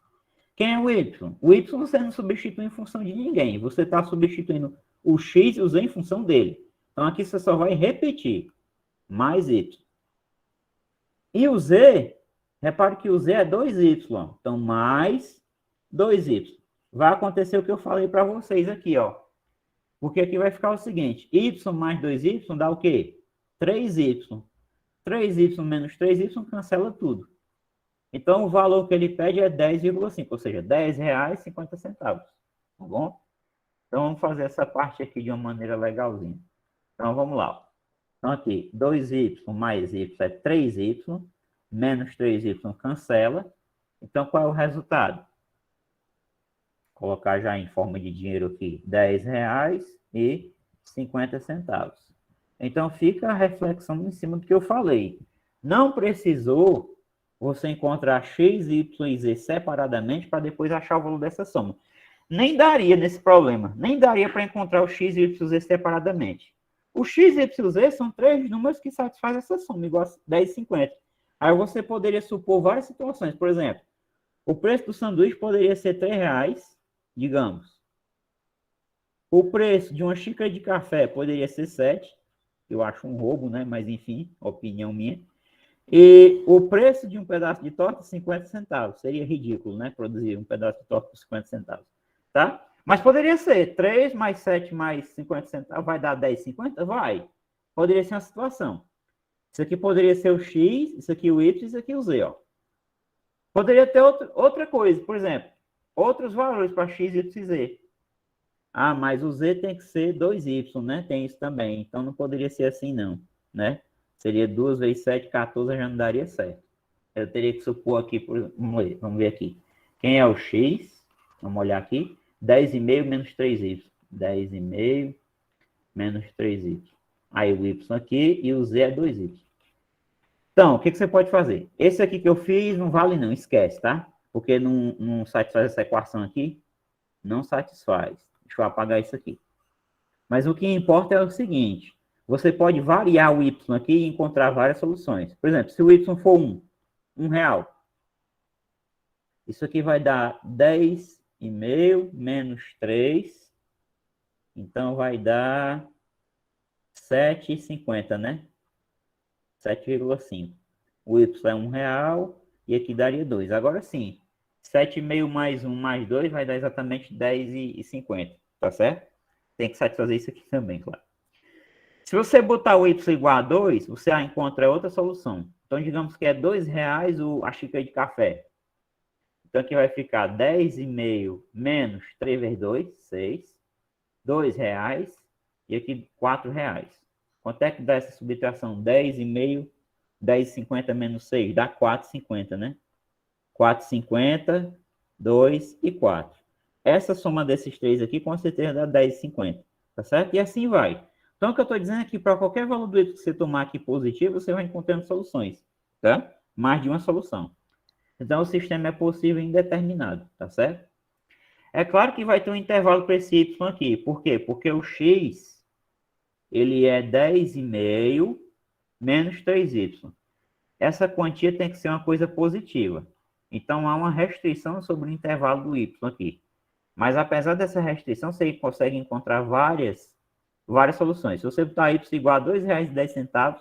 Quem é o y? O y você não substitui em função de ninguém. Você está substituindo o x e o z em função dele. Então, aqui você só vai repetir. Mais y. E o z, repare que o z é 2y. Então, mais 2y. Vai acontecer o que eu falei para vocês aqui, ó. Porque aqui vai ficar o seguinte. Y mais 2y dá o quê? 3y. 3y menos 3y cancela tudo. Então, o valor que ele pede é 10,5, ou seja, R$10,50. Tá bom? Então, vamos fazer essa parte aqui de uma maneira legalzinha. Então, vamos lá. Então, aqui, 2y mais y é 3y, menos 3y cancela. Então, qual é o resultado? Vou colocar já em forma de dinheiro aqui, R$10,50. Então, fica a reflexão em cima do que eu falei. Não precisou você encontrar x, y e z separadamente para depois achar o valor dessa soma. Nem daria nesse problema. Nem daria para encontrar o x, y e z separadamente. O x, y e z são três números que satisfazem essa soma, igual a 10,50. Aí você poderia supor várias situações. Por exemplo, o preço do sanduíche poderia ser R$3, digamos. O preço de uma xícara de café poderia ser 7. Eu acho um roubo, né? Mas enfim, opinião minha. E o preço de um pedaço de torta, 50 centavos. Seria ridículo, né? Produzir um pedaço de torta por 50 centavos. Tá? Mas poderia ser 3 mais 7 mais 50 centavos. Vai dar 10,50? Vai. Poderia ser uma situação. Isso aqui poderia ser o X, isso aqui o Y, isso aqui o Z. Ó. Poderia ter outra coisa. Por exemplo, outros valores para X, Y e Z. Ah, mas o Z tem que ser 2Y, né? Tem isso também. Então, não poderia ser assim, não. Né? Seria 2 vezes 7, 14, já não daria certo. Eu teria que supor aqui, vamos ver aqui. Quem é o X? Vamos olhar aqui. 10,5 menos 3Y. 10,5 menos 3Y. Aí o Y aqui e o Z é 2Y. Então, o que você pode fazer? Esse aqui que eu fiz não vale não, esquece, tá? Porque não satisfaz essa equação aqui. Não satisfaz. Deixa eu apagar isso aqui. Mas o que importa é o seguinte. Você pode variar o y aqui e encontrar várias soluções. Por exemplo, se o y for 1, R$1. Isso aqui vai dar 10,5 menos 3. Então, vai dar 7,50, né? 7,5. O y é R$1 e aqui daria 2. Agora sim, 7,5 mais 1 mais 2 vai dar exatamente 10,50. Tá certo? Tem que satisfazer isso aqui também, claro. Se você botar o y igual a 2, você encontra outra solução. Então, digamos que é R$2 a xícara de café. Então, aqui vai ficar 10,5 menos 3 vezes 2, 6. R$2. E aqui R$4. Quanto é que dá essa subtração? 10,5, 10,50 menos 6, dá 4,50, né? 4,50, 2 e 4. Essa soma desses três aqui, com certeza, dá 10,50. Tá certo? E assim vai. Então, o que eu estou dizendo é que para qualquer valor do y que você tomar aqui positivo, você vai encontrando soluções, tá? Mais de uma solução. Então, o sistema é possível e indeterminado, tá certo? É claro que vai ter um intervalo para esse y aqui. Por quê? Porque o x, ele é 10,5 menos 3y. Essa quantia tem que ser uma coisa positiva. Então, há uma restrição sobre o intervalo do y aqui. Mas, apesar dessa restrição, você consegue encontrar várias soluções. Se você botar y igual a R$2,10,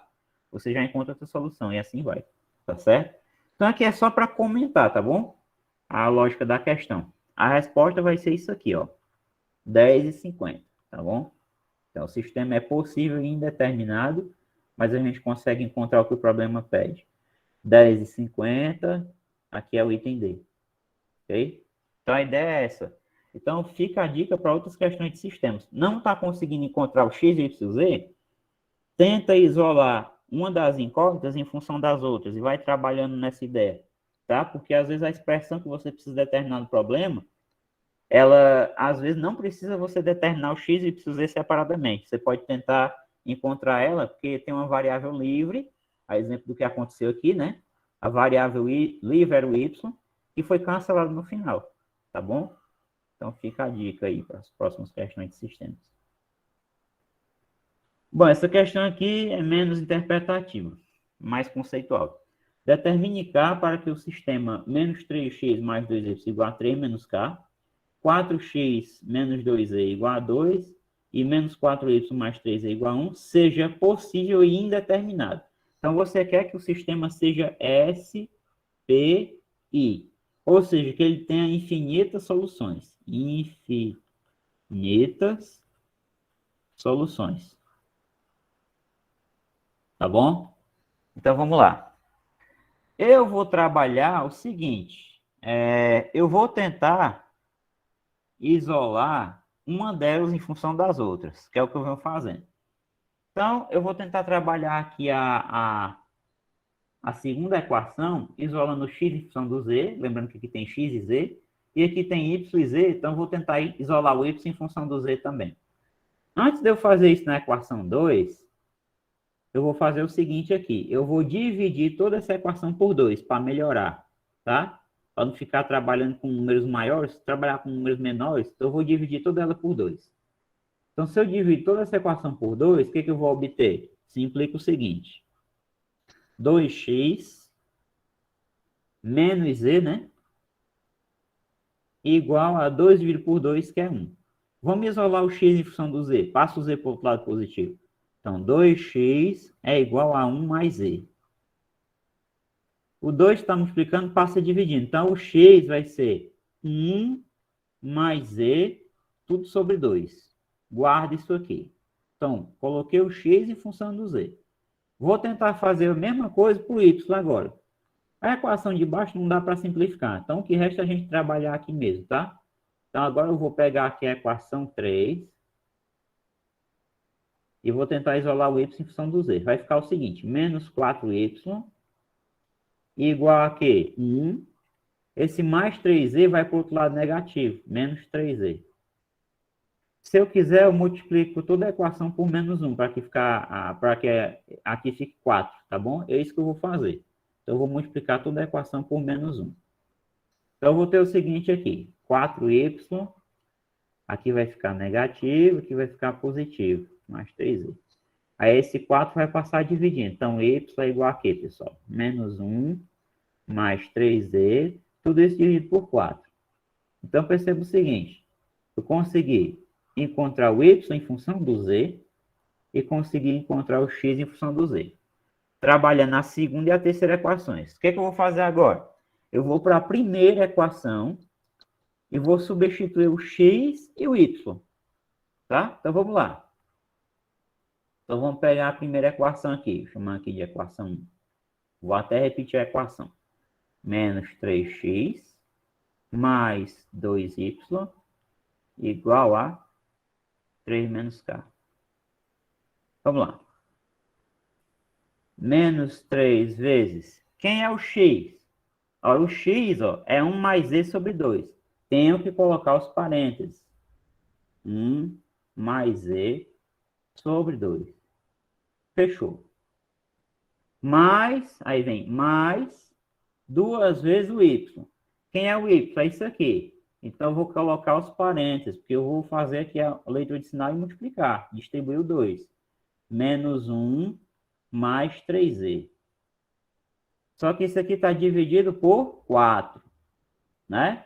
você já encontra outra solução. E assim vai. Tá certo? Então, aqui é só para comentar, tá bom? A lógica da questão. A resposta vai ser isso aqui, ó. 10,50, tá bom? Então, o sistema é possível e indeterminado, mas a gente consegue encontrar o que o problema pede. 10,50, aqui é o item D. Ok? Então, a ideia é essa. Então, fica a dica para outras questões de sistemas. Não está conseguindo encontrar o x, y, z? Tenta isolar uma das incógnitas em função das outras e vai trabalhando nessa ideia. tá? Porque às vezes a expressão que você precisa determinar no problema, ela às vezes não precisa você determinar o x e y z separadamente. Você pode tentar encontrar ela, porque tem uma variável livre, a exemplo do que aconteceu aqui, né? A variável livre era o y, e foi cancelado no final, tá bom? Então fica a dica aí para as próximas questões de sistemas. Bom, essa questão aqui é menos interpretativa, mais conceitual. Determine K para que o sistema menos 3x mais 2y igual a 3 menos K, 4x menos 2e igual a 2 e menos 4y mais 3e igual a 1 seja possível e indeterminado. Então, você quer que o sistema seja SPI, ou seja, que ele tenha infinitas soluções. Infinitas soluções. Tá bom? Então, vamos lá. Eu vou trabalhar o seguinte. Eu vou tentar isolar uma delas em função das outras, que é o que eu venho fazendo. Então, eu vou tentar trabalhar aqui a segunda equação, isolando x em função do z, lembrando que aqui tem x e z, e aqui tem y e z, então eu vou tentar isolar o y em função do z também. Antes de eu fazer isso na equação 2, eu vou fazer o seguinte aqui, eu vou dividir toda essa equação por 2, para melhorar, tá? Para não ficar trabalhando com números maiores, trabalhar com números menores, então eu vou dividir toda ela por 2. Então, se eu dividir toda essa equação por 2, o que eu vou obter? Se implica o seguinte, 2x menos z, né? Igual a 2 dividido por 2, que é 1. Vamos isolar o x em função do z. Passa o z para o outro lado positivo. Então, 2x é igual a 1 mais z. O 2 está multiplicando, passa dividindo. Então, o x vai ser 1 mais z, tudo sobre 2. Guarda isso aqui. Então, coloquei o x em função do z. Vou tentar fazer a mesma coisa para o y agora. A equação de baixo não dá para simplificar. Então, o que resta é a gente trabalhar aqui mesmo, tá? Então, agora eu vou pegar aqui a equação 3 e vou tentar isolar o y em função do z. Vai ficar o seguinte, menos 4y igual a quê? 1. Esse mais 3z vai para o outro lado negativo, menos 3z. Se eu quiser, eu multiplico toda a equação por menos 1, para que aqui fique 4, tá bom? É isso que eu vou fazer. Então, eu vou multiplicar toda a equação por menos 1. Então, eu vou ter o seguinte aqui, 4y, aqui vai ficar negativo, aqui vai ficar positivo, mais 3y. Aí, esse 4 vai passar dividindo. Então, y é igual a quê, pessoal? Menos 1 mais 3z, tudo isso dividido por 4. Então, perceba o seguinte, eu consegui encontrar o y em função do z e consegui encontrar o x em função do z. Trabalhando a segunda e a terceira equações. O que eu vou fazer agora? Eu vou para a primeira equação e vou substituir o x e o y. Tá? Então, vamos lá. Então, vamos pegar a primeira equação aqui. Vou chamar aqui de equação 1. Vou até repetir a equação. Menos 3x mais 2y igual a 3 menos k. Vamos lá. Menos 3 vezes. Quem é o x? Ó, o x é 1 mais z sobre 2. Tenho que colocar os parênteses. 1 mais z sobre 2. Fechou. Mais, aí vem mais 2 vezes o y. Quem é o y? É isso aqui. Então, eu vou colocar os parênteses, porque eu vou fazer aqui a leitura de sinal e multiplicar. Distribuir o 2. Menos 1 mais 3z. Só que isso aqui está dividido por 4, né?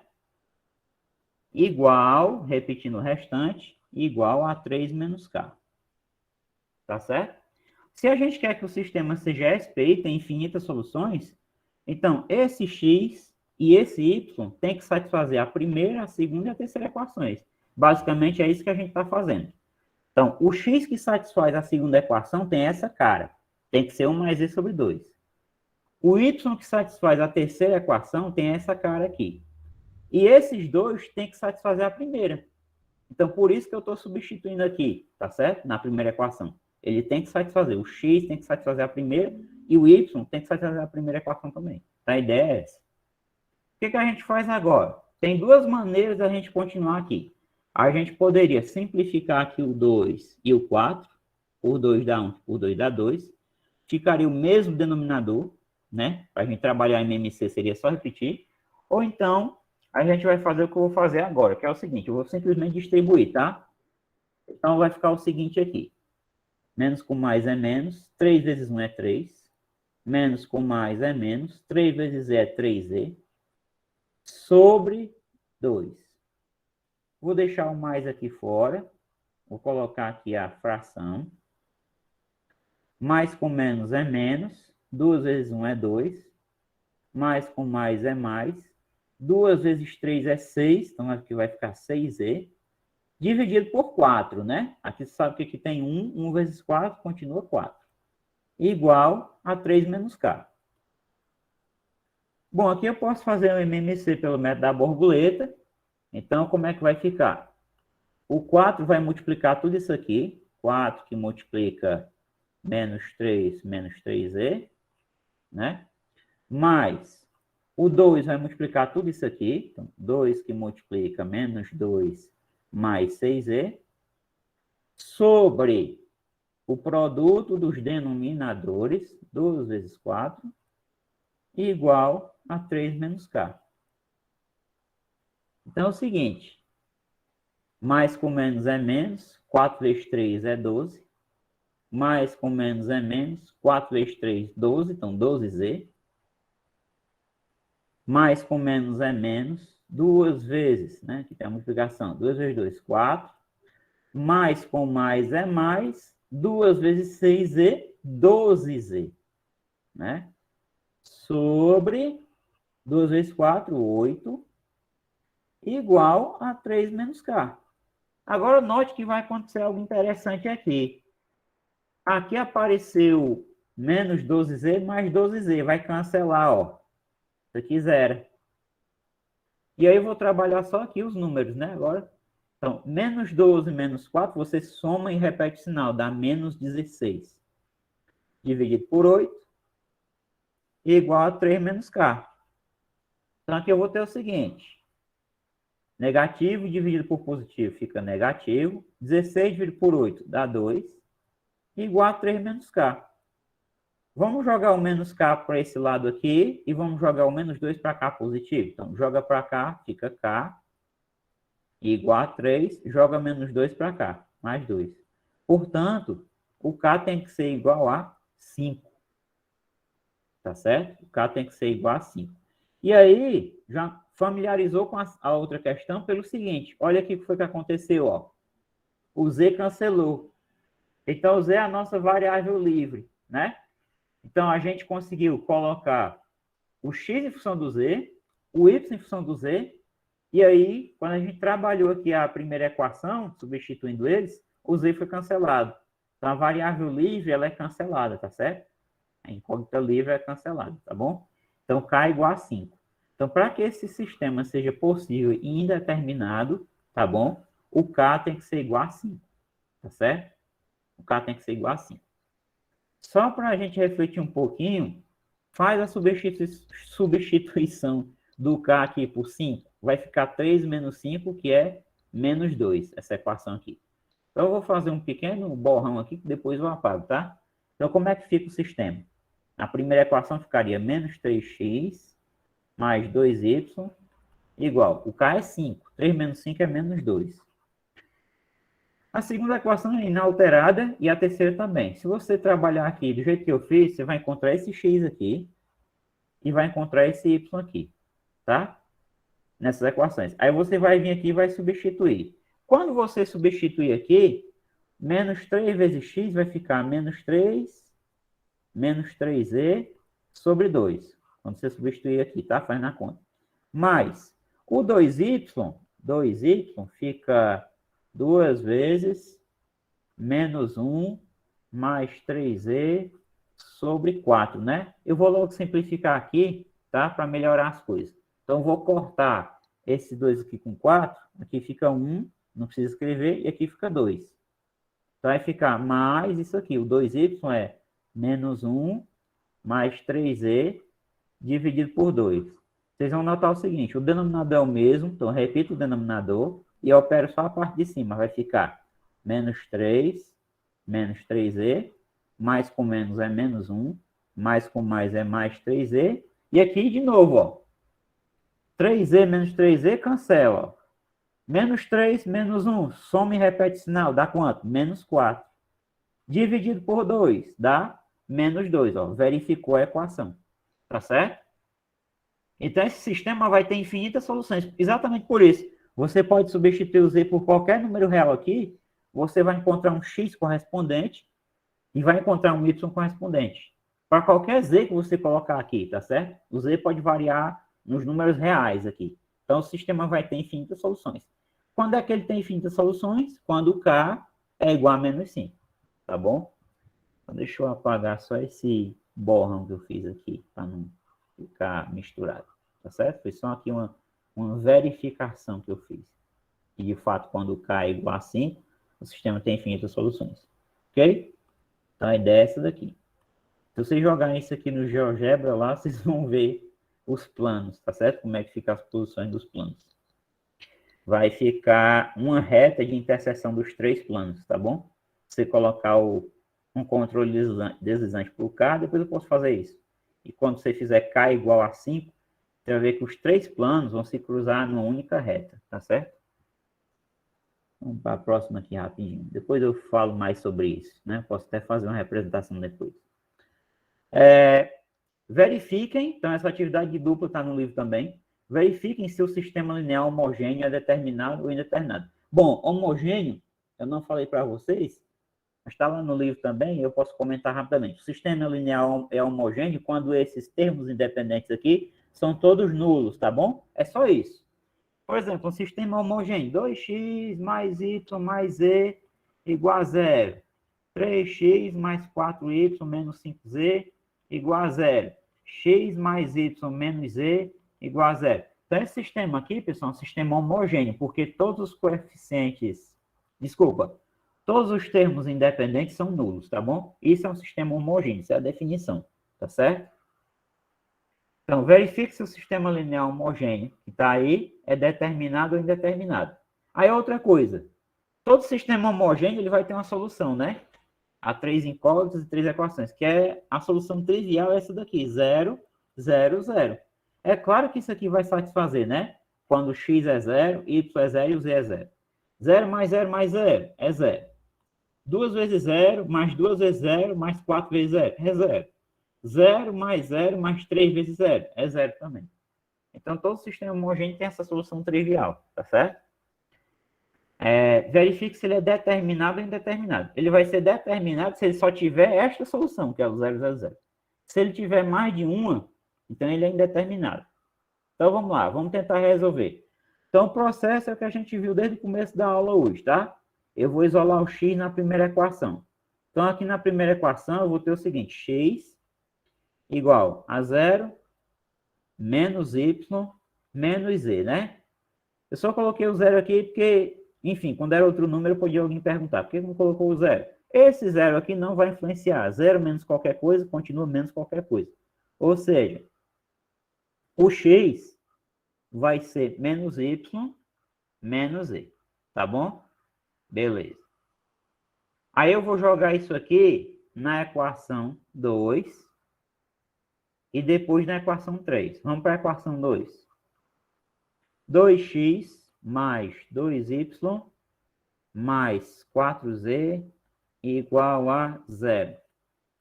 Igual, repetindo o restante, igual a 3 menos k. Tá certo? Se a gente quer que o sistema seja SPI, tem infinitas soluções, então esse x e esse y tem que satisfazer a primeira, a segunda e a terceira equações. Basicamente é isso que a gente está fazendo. Então, o x que satisfaz a segunda equação tem essa cara. Tem que ser 1 mais z sobre 2. O y que satisfaz a terceira equação tem essa cara aqui. E esses dois têm que satisfazer a primeira. Então, por isso que eu estou substituindo aqui, tá certo? Na primeira equação. Ele tem que satisfazer. O x tem que satisfazer a primeira e o y tem que satisfazer a primeira equação também. Então, a ideia é essa. que a gente faz agora? Tem duas maneiras da gente continuar aqui. A gente poderia simplificar aqui o 2 e o 4, por 2 dá 1, por 2 dá 2. Ficaria o mesmo denominador, né? Para a gente trabalhar em MMC seria só repetir. Ou então, a gente vai fazer o que eu vou fazer agora, que é o seguinte, eu vou simplesmente distribuir, tá? Então, vai ficar o seguinte aqui. Menos com mais é menos, 3 vezes 1 é 3. Menos com mais é menos, 3 vezes z é 3z, sobre 2. Vou deixar o mais aqui fora, vou colocar aqui a fração. Mais com menos é menos, 2 vezes 1 é 2. Mais com mais é mais. 2 vezes 3 é 6, então aqui vai ficar 6z. Dividido por 4, né? Aqui você sabe que aqui tem 1, 1 vezes 4 continua 4. Igual a 3 menos k. Bom, aqui eu posso fazer o MMC pelo método da borboleta. Então, como é que vai ficar? O 4 vai multiplicar tudo isso aqui. 4 que multiplica menos 3z, né? Mais o 2 vai multiplicar tudo isso aqui. Então, 2 que multiplica menos 2 mais 6z, sobre o produto dos denominadores, 2 vezes 4, igual a 3 menos k. Então, é o seguinte, mais com menos é menos, 4 vezes 3 é 12, mais com menos é menos, 4 vezes 3, 12, então 12z, mais com menos é menos, 2 vezes, né, aqui tem a multiplicação, 2 vezes 2, 4, mais com mais é mais, 2 vezes 6z, 12z, né, sobre 2 vezes 4, 8, igual a 3 menos k. Agora, note que vai acontecer algo interessante aqui. Aqui apareceu menos 12z mais 12z. Vai cancelar, ó. Isso aqui zero. E aí eu vou trabalhar só aqui os números, né? Agora, então, menos 12 menos 4, você soma e repete o sinal. Dá menos 16. Dividido por 8, igual a 3 menos k. Então, aqui eu vou ter o seguinte. Negativo dividido por positivo fica negativo. 16 dividido por 8 dá 2. Igual a 3 menos k. Vamos jogar o menos k para esse lado aqui e vamos jogar o menos 2 para cá positivo. Então, joga para cá, fica k igual a 3. Joga menos 2 para cá, mais 2. Portanto, o k tem que ser igual a 5. Tá certo? O k tem que ser igual a 5. E aí, já familiarizou com a outra questão pelo seguinte. Olha aqui o que foi que aconteceu, ó. O z cancelou. Então, o z é a nossa variável livre, né? Então, a gente conseguiu colocar o x em função do z, o y em função do z, e aí, quando a gente trabalhou aqui a primeira equação, substituindo eles, o z foi cancelado. Então, a variável livre, ela é cancelada, tá certo? A incógnita livre é cancelada, tá bom? Então, k é igual a 5. Então, para que esse sistema seja possível e indeterminado, tá bom? O k tem que ser igual a 5, tá certo? O k tem que ser igual a 5. Só para a gente refletir um pouquinho, faz a substituição do k aqui por 5. Vai ficar 3 menos 5, que é menos 2, essa equação aqui. Então, eu vou fazer um pequeno borrão aqui, que depois eu apago, tá? Então, como é que fica o sistema? A primeira equação ficaria menos 3x mais 2y igual. O k é 5. 3 menos 5 é menos 2. A segunda equação é inalterada e a terceira também. Se você trabalhar aqui do jeito que eu fiz, você vai encontrar esse x aqui e vai encontrar esse y aqui, tá? Nessas equações. Aí você vai vir aqui e vai substituir. Quando você substituir aqui, menos 3 vezes x vai ficar menos 3z sobre 2. Quando você substituir aqui, tá? Faz na conta. Mais o 2y fica 2 vezes menos 1 mais 3z sobre 4, né? Eu vou logo simplificar aqui, tá? Para melhorar as coisas. Então, vou cortar esse 2 aqui com 4. Aqui fica 1, não precisa escrever, e aqui fica 2. Então, vai ficar mais isso aqui. O 2y é menos 1 mais 3z dividido por 2. vocês vão notar o seguinte, o denominador é o mesmo, então repito o denominador e eu opero só a parte de cima, vai ficar menos 3, menos 3e, mais com menos é menos 1, mais com mais é mais 3e, e aqui de novo, ó, 3e menos 3e cancela, ó. Menos 3, menos 1, soma e repete sinal, dá quanto? Menos 4. Dividido por 2, dá menos 2, ó, verificou a equação, tá certo? Então, esse sistema vai ter infinitas soluções. Exatamente por isso. Você pode substituir o z por qualquer número real aqui, você vai encontrar um x correspondente e vai encontrar um y correspondente. Para qualquer z que você colocar aqui, tá certo? O z pode variar nos números reais aqui. Então, o sistema vai ter infinitas soluções. Quando é que ele tem infinitas soluções? Quando o k é igual a menos 5, tá bom? Então, deixa eu apagar só esse borrão que eu fiz aqui, para não ficar misturado, tá certo? Foi só aqui uma verificação que eu fiz. E, de fato, quando k é igual a 5, o sistema tem infinitas soluções. Ok? Então, a ideia é essa daqui. Se vocês jogarem isso aqui no GeoGebra lá, vocês vão ver os planos, tá certo? Como é que ficam as posições dos planos. Vai ficar uma reta de interseção dos 3 planos, tá bom? Você colocar um controle deslizante para o K, depois eu posso fazer isso. E quando você fizer K igual a 5, você vai ver que os 3 planos vão se cruzar numa única reta, tá certo? Vamos para a próxima aqui rapidinho. Depois eu falo mais sobre isso, né? Posso até fazer uma representação depois. Verifiquem, então essa atividade de dupla está no livro também. Verifiquem se o sistema linear homogêneo é determinado ou indeterminado. Bom, homogêneo, eu não falei para vocês, mas está lá no livro também, eu posso comentar rapidamente. O sistema linear é homogêneo quando esses termos independentes aqui são todos nulos, tá bom? É só isso. Por exemplo, um sistema homogêneo, 2x mais y mais z igual a 0. 3x mais 4y menos 5z igual a 0. X mais y menos z igual a 0. Então, esse sistema aqui, pessoal, é um sistema homogêneo, porque todos os coeficientes, todos os termos independentes são nulos, tá bom? Isso é um sistema homogêneo, isso é a definição, tá certo? Então, verifique se o sistema linear homogêneo que está aí é determinado ou indeterminado. Aí, outra coisa, todo sistema homogêneo ele vai ter uma solução, né? Há 3 incógnitas e 3 equações, que é a solução trivial, essa daqui, 0, 0, 0. É claro que isso aqui vai satisfazer, né? Quando x é 0, y é 0 e o z é 0. 0 mais 0 mais 0 é 0. 2 vezes 0, mais 2 vezes 0, mais 4 vezes 0 é 0. 0 mais 0, mais 3 vezes 0 é 0 também. Então, todo sistema homogêneo tem essa solução trivial, tá certo? Verifique se ele é determinado ou indeterminado. Ele vai ser determinado se ele só tiver esta solução, que é o 0, 0, 0. Se ele tiver mais de uma, então ele é indeterminado. Então, vamos lá, vamos tentar resolver. Então, o processo é o que a gente viu desde o começo da aula hoje, tá? Eu vou isolar o x na primeira equação. Então, aqui na primeira equação, eu vou ter o seguinte, x igual a 0 menos y menos z, né? Eu só coloquei o 0 aqui porque, enfim, quando era outro número, podia alguém perguntar, por que não colocou o 0? Esse 0 aqui não vai influenciar. 0 menos qualquer coisa continua menos qualquer coisa. Ou seja, o x vai ser menos y menos z. Tá bom? Beleza. Aí eu vou jogar isso aqui na equação 2 e depois na equação 3. Vamos para a equação 2. 2x mais 2y mais 4z igual a 0.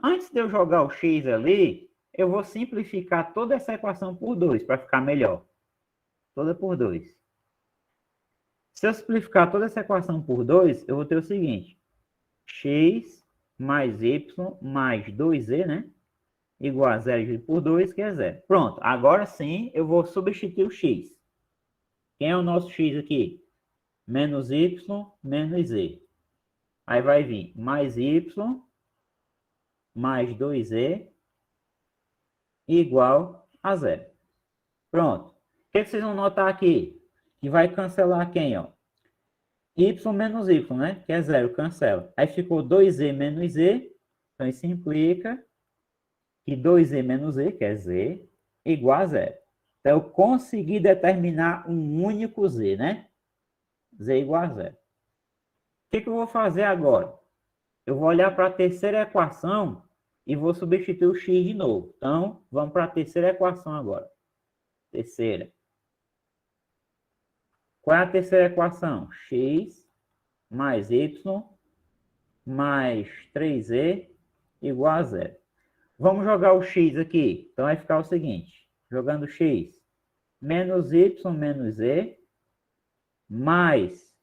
Antes de eu jogar o x ali, eu vou simplificar toda essa equação por 2 para ficar melhor. Toda por 2. Se eu simplificar toda essa equação por 2, eu vou ter o seguinte. X mais y mais 2z, né? Igual a 0 por 2, que é 0. Pronto, agora sim eu vou substituir o x. Quem é o nosso x aqui? Menos y menos z. Aí vai vir mais y mais 2z igual a 0. Pronto. O que vocês vão notar aqui? Que vai cancelar quem, ó? Y menos y, né? Que é 0, cancela. Aí ficou 2z menos z. Então, isso implica que 2z menos z, que é z, igual a 0. Então, eu consegui determinar um único z, né? Z igual a zero. O que eu vou fazer agora? Eu vou olhar para a terceira equação e vou substituir o x de novo. Então, vamos para a terceira equação agora. Terceira. Qual é a terceira equação? X mais y mais 3z igual a zero. Vamos jogar o x aqui. Então, vai ficar o seguinte. Jogando x menos y menos z mais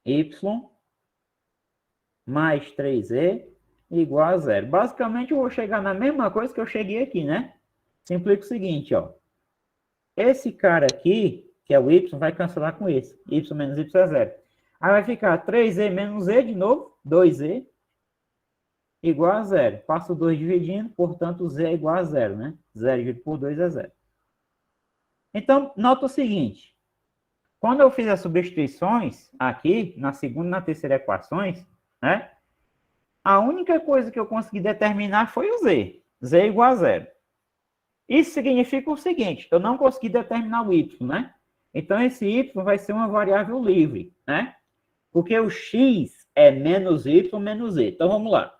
y mais 3z igual a zero. Basicamente, eu vou chegar na mesma coisa que eu cheguei aqui, né? Simplifica o seguinte, ó. Esse cara aqui, que é o y, vai cancelar com esse. Y menos y é zero. Aí vai ficar 3z menos z de novo, 2z, igual a zero. Passo 2 dividindo, portanto, z é igual a zero, né? 0 dividido por 2 é zero. Então, nota o seguinte. Quando eu fiz as substituições aqui, na segunda e na terceira equações, né? A única coisa que eu consegui determinar foi o z. Z é igual a zero. Isso significa o seguinte, eu não consegui determinar o y, né? Então, esse y vai ser uma variável livre, né? Porque o x é menos y menos z. Então, vamos lá.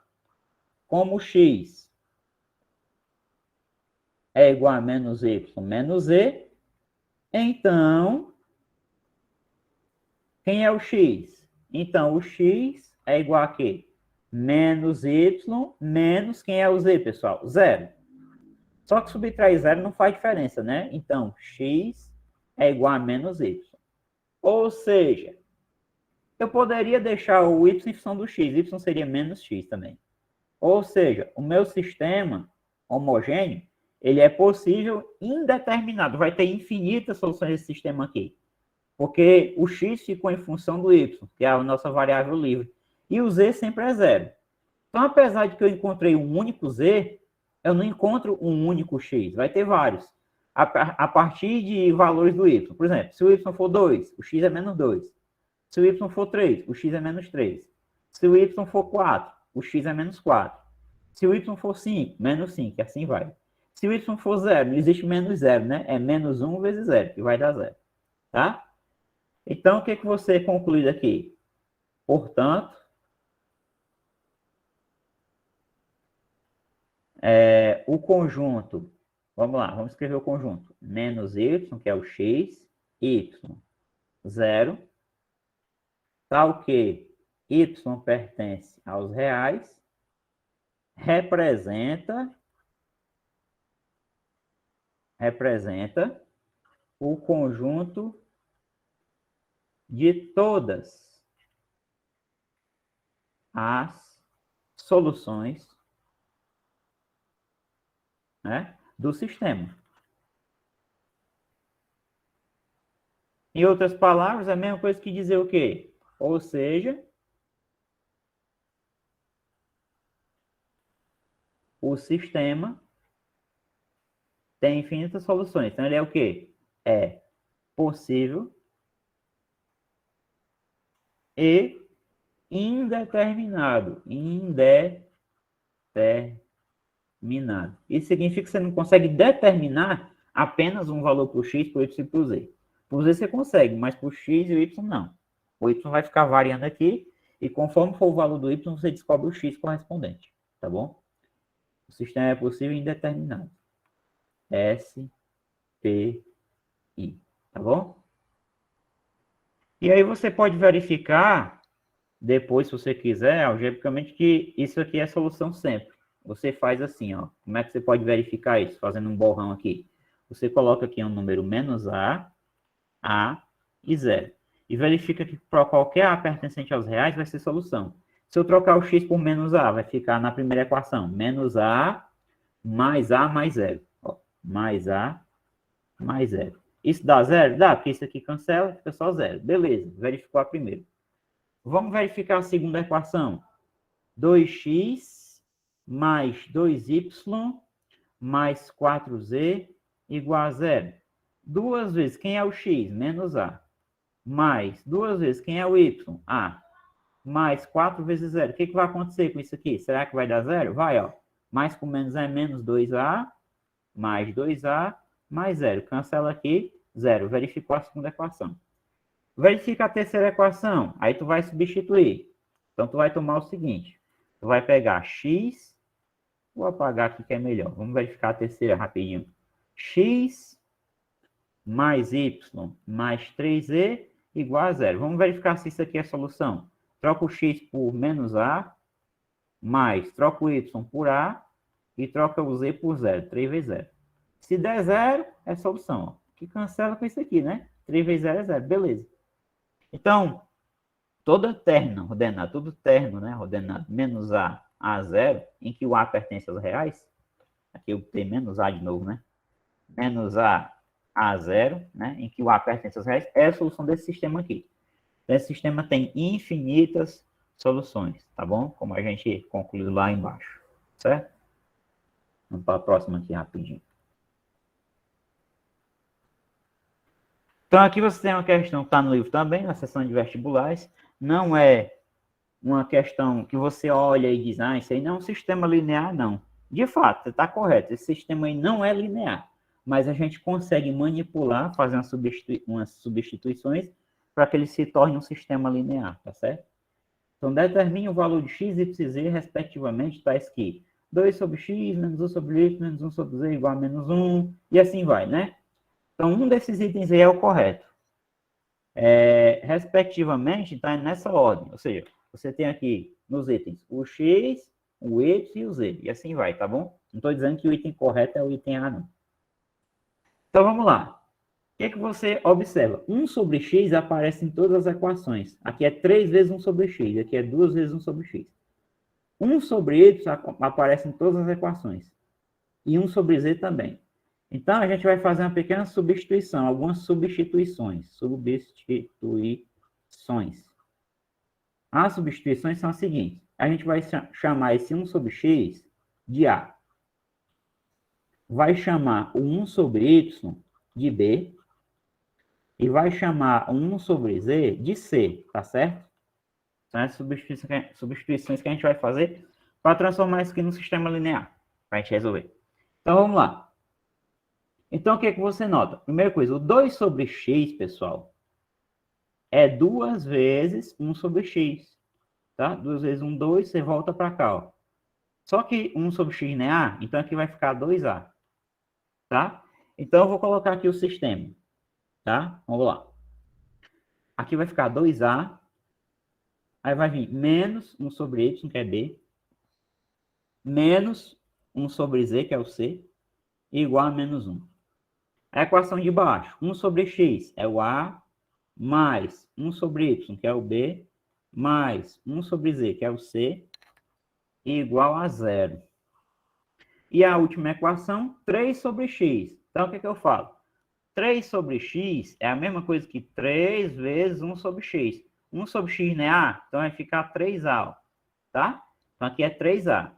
Como o x é igual a menos y menos z, então, quem é o x? Então, o x é igual a quê? Menos y menos, quem é o z, pessoal? Zero. Só que subtrair zero não faz diferença, né? Então, x é igual a menos y. Ou seja, eu poderia deixar o y em função do x. Y seria menos x também. Ou seja, o meu sistema homogêneo, ele é possível indeterminado. Vai ter infinitas soluções desse sistema aqui. Porque o x ficou em função do y, que é a nossa variável livre. E o z sempre é zero. Então, apesar de que eu encontrei um único z, eu não encontro um único x. Vai ter vários. A partir de valores do y. Por exemplo, se o y for 2, o x é menos 2. Se o y for 3, o x é menos 3. Se o y for 4, o x é menos 4. Se o y for 5, menos 5, e assim vai. Se o y for 0, não existe menos 0, né? É menos 1 vezes 0, que vai dar 0. Tá? Então, o que você conclui daqui? Portanto, o conjunto, vamos lá, vamos escrever o conjunto. Menos y, que é o x, y, 0, tal que y pertence aos reais, representa o conjunto de todas as soluções, né, do sistema. Em outras palavras, é a mesma coisa que dizer o quê? Ou seja, o sistema tem infinitas soluções. Então, ele é o quê? É possível e indeterminado. Indeterminado. Isso significa que você não consegue determinar apenas um valor para o x, para o y e para o z. Para o z você consegue, mas para o x e o y não. O y vai ficar variando aqui e conforme for o valor do y, você descobre o x correspondente. Tá bom? O sistema é possível e indeterminado. S, P, I. Tá bom? E aí você pode verificar, depois, se você quiser, algebricamente, que isso aqui é solução sempre. Você faz assim, ó. Como é que você pode verificar isso? Fazendo um borrão aqui. Você coloca aqui um número menos A e 0. E verifica que para qualquer A pertencente aos reais vai ser solução. Se eu trocar o x por menos A, vai ficar na primeira equação. Menos A mais 0. Ó, mais A mais 0. Isso dá 0? Dá, porque isso aqui cancela, fica só 0. Beleza, verificou a primeira. Vamos verificar a segunda equação. 2x mais 2y mais 4z igual a 0. Duas vezes, quem é o x? Menos A. Mais, duas vezes, quem é o y? A. Mais 4 vezes 0. O que vai acontecer com isso aqui? Será que vai dar 0? Vai, ó. Mais com menos é menos 2A, mais 2A, mais 0. Cancela aqui, 0. Verificou a segunda equação. Verifica a terceira equação. Aí tu vai substituir. Então, tu vai tomar o seguinte. Tu vai pegar x. Vou apagar aqui que é melhor. Vamos verificar a terceira rapidinho. X mais y mais 3e igual a 0. Vamos verificar se isso aqui é solução. Troca o x por menos a, mais troca o y por a e troca o z por 0. 3 vezes 0. Se der 0, é solução. Ó. Que cancela com isso aqui, né? 3 vezes 0 é 0. Beleza. Então, todo terno ordenado, tudo terno, né? Ordenado menos a 0, em que o a pertence aos reais. Aqui eu tenho menos a de novo, né? Menos a 0, né? Em que o a pertence aos reais, é a solução desse sistema aqui. Esse sistema tem infinitas soluções, tá bom? Como a gente concluiu lá embaixo, certo? Vamos para a próxima aqui rapidinho. Então, aqui você tem uma questão que está no livro também, na seção de vestibulares. Não é uma questão que você olha e diz, isso aí não é um sistema linear, não. De fato, você está correto, esse sistema aí não é linear. Mas a gente consegue manipular, fazer umas substituições para que ele se torne um sistema linear, tá certo? Então, determine o valor de x, y e z, respectivamente, tais que 2 sobre x, menos 1 sobre y, menos 1 sobre z igual a menos 1, e assim vai, né? Então, um desses itens aí é o correto. Respectivamente, está nessa ordem. Ou seja, você tem aqui nos itens o x, o y e o z. E assim vai, tá bom? Não estou dizendo que o item correto é o item A, não. Então, vamos lá. O que é que você observa? 1 sobre x aparece em todas as equações. Aqui é 3 vezes 1 sobre x. Aqui é 2 vezes 1 sobre x. 1 sobre y aparece em todas as equações. E 1 sobre z também. Então, a gente vai fazer uma pequena substituição, algumas substituições. As substituições são as seguintes. A gente vai chamar esse 1 sobre x de A. Vai chamar o 1 sobre y de B. E vai chamar o 1 sobre z de C, tá certo? São as substituições que a gente vai fazer para transformar isso aqui num sistema linear, para a gente resolver. Então, vamos lá. Então, o que é que você nota? Primeira coisa, o 2 sobre x, pessoal, é 2 vezes 1 sobre x. Tá? 2 vezes 1, 2, você volta para cá. Ó. Só que 1 sobre x não é A, então aqui vai ficar 2A. Tá? Então, eu vou colocar aqui o sistema. Tá? Vamos lá. Aqui vai ficar 2A. Aí vai vir menos 1 sobre y, que é B. Menos 1 sobre z, que é o C. Igual a menos 1. A equação de baixo, 1 sobre x é o A, mais 1 sobre y, que é o B, mais 1 sobre z, que é o C, igual a 0. E a última equação, 3 sobre x. Então, o que eu falo? 3 sobre x é a mesma coisa que 3 vezes 1 sobre x. 1 sobre x não é A, então vai ficar 3A, ó, tá? Então, aqui é 3A.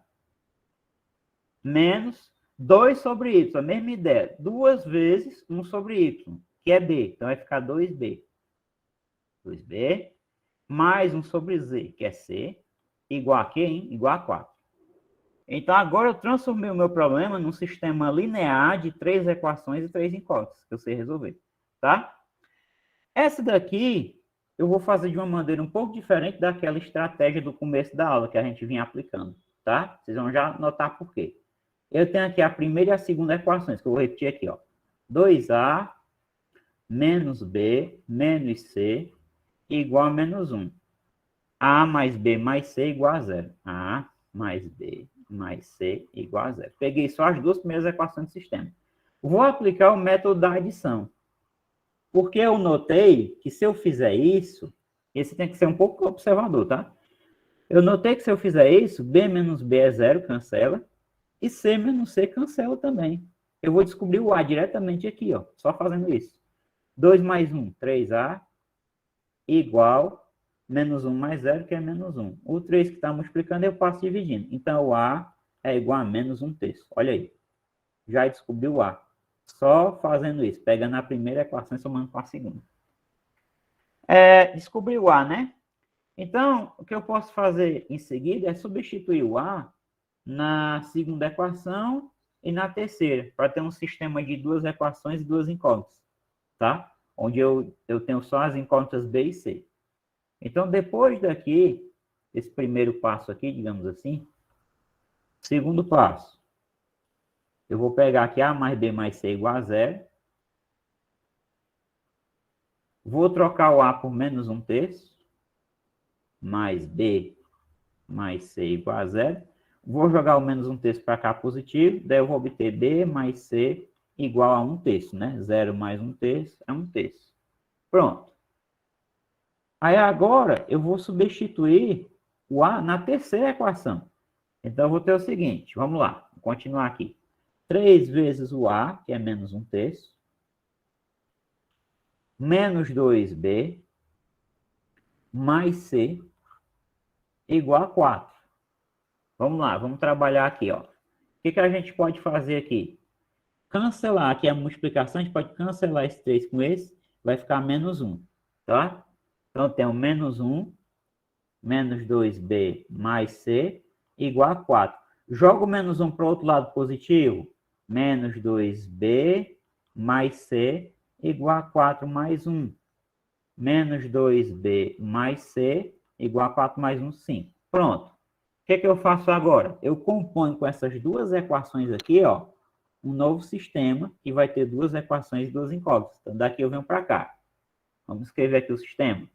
Menos 2 sobre y, a mesma ideia. 2 vezes 1 sobre y, que é b. Então, vai ficar 2b. 2b mais 1 sobre z, que é c, igual a quê, hein? Igual a 4. Então, agora eu transformei o meu problema num sistema linear de 3 equações e 3 incógnitas, que eu sei resolver, tá? Essa daqui, eu vou fazer de uma maneira um pouco diferente daquela estratégia do começo da aula que a gente vinha aplicando, tá? Vocês vão já notar por quê. Eu tenho aqui a primeira e a segunda equações, que eu vou repetir aqui, ó. 2A menos B menos C igual a menos 1. A mais B mais C igual a 0. A mais B mais C igual a 0. Peguei só as duas primeiras equações do sistema. Vou aplicar o método da adição. Porque eu notei que se eu fizer isso, esse tem que ser um pouco observador, tá? Eu notei que se eu fizer isso, B menos B é 0, cancela. E C menos C cancela também. Eu vou descobrir o A diretamente aqui, ó, só fazendo isso. 2 mais 1, 3A, igual menos 1 mais 0, que é menos 1. O 3 que está multiplicando, eu passo dividindo. Então, o A é igual a menos 1/3. Olha aí. Já descobriu o A. Só fazendo isso, pegando a primeira equação e somando com a segunda. Descobri o A, né? Então, o que eu posso fazer em seguida é substituir o A na segunda equação e na terceira, para ter um sistema de duas equações e duas incógnitas, tá? Onde eu tenho só as incógnitas B e C. Então, depois daqui, esse primeiro passo aqui, digamos assim, segundo passo, eu vou pegar aqui A mais B mais C igual a 0. Vou trocar o A por menos 1/3, mais B mais C igual a 0. Vou jogar o menos 1/3 para cá positivo, daí eu vou obter B mais C igual a 1/3, né? 0 mais 1/3 é 1/3. Pronto. Aí agora eu vou substituir o A na terceira equação. Então eu vou ter o seguinte, vamos lá, vou continuar aqui. 3 vezes o A, que é menos 1/3, menos 2B, mais C, igual a 4. Vamos lá, vamos trabalhar aqui, ó. O que a gente pode fazer aqui? Cancelar aqui a multiplicação, a gente pode cancelar esse 3 com esse, vai ficar menos 1, tá? Então, eu tenho menos 1, menos 2B mais C, igual a 4. Jogo menos 1 para o outro lado positivo, menos 2B mais C, igual a 4 mais 1. Menos 2B mais C, igual a 4 mais 1, 5. Pronto. O que eu faço agora? Eu componho com essas duas equações aqui, ó, um novo sistema que vai ter duas equações e duas incógnitas. Então, daqui eu venho para cá. Vamos escrever aqui o sistema.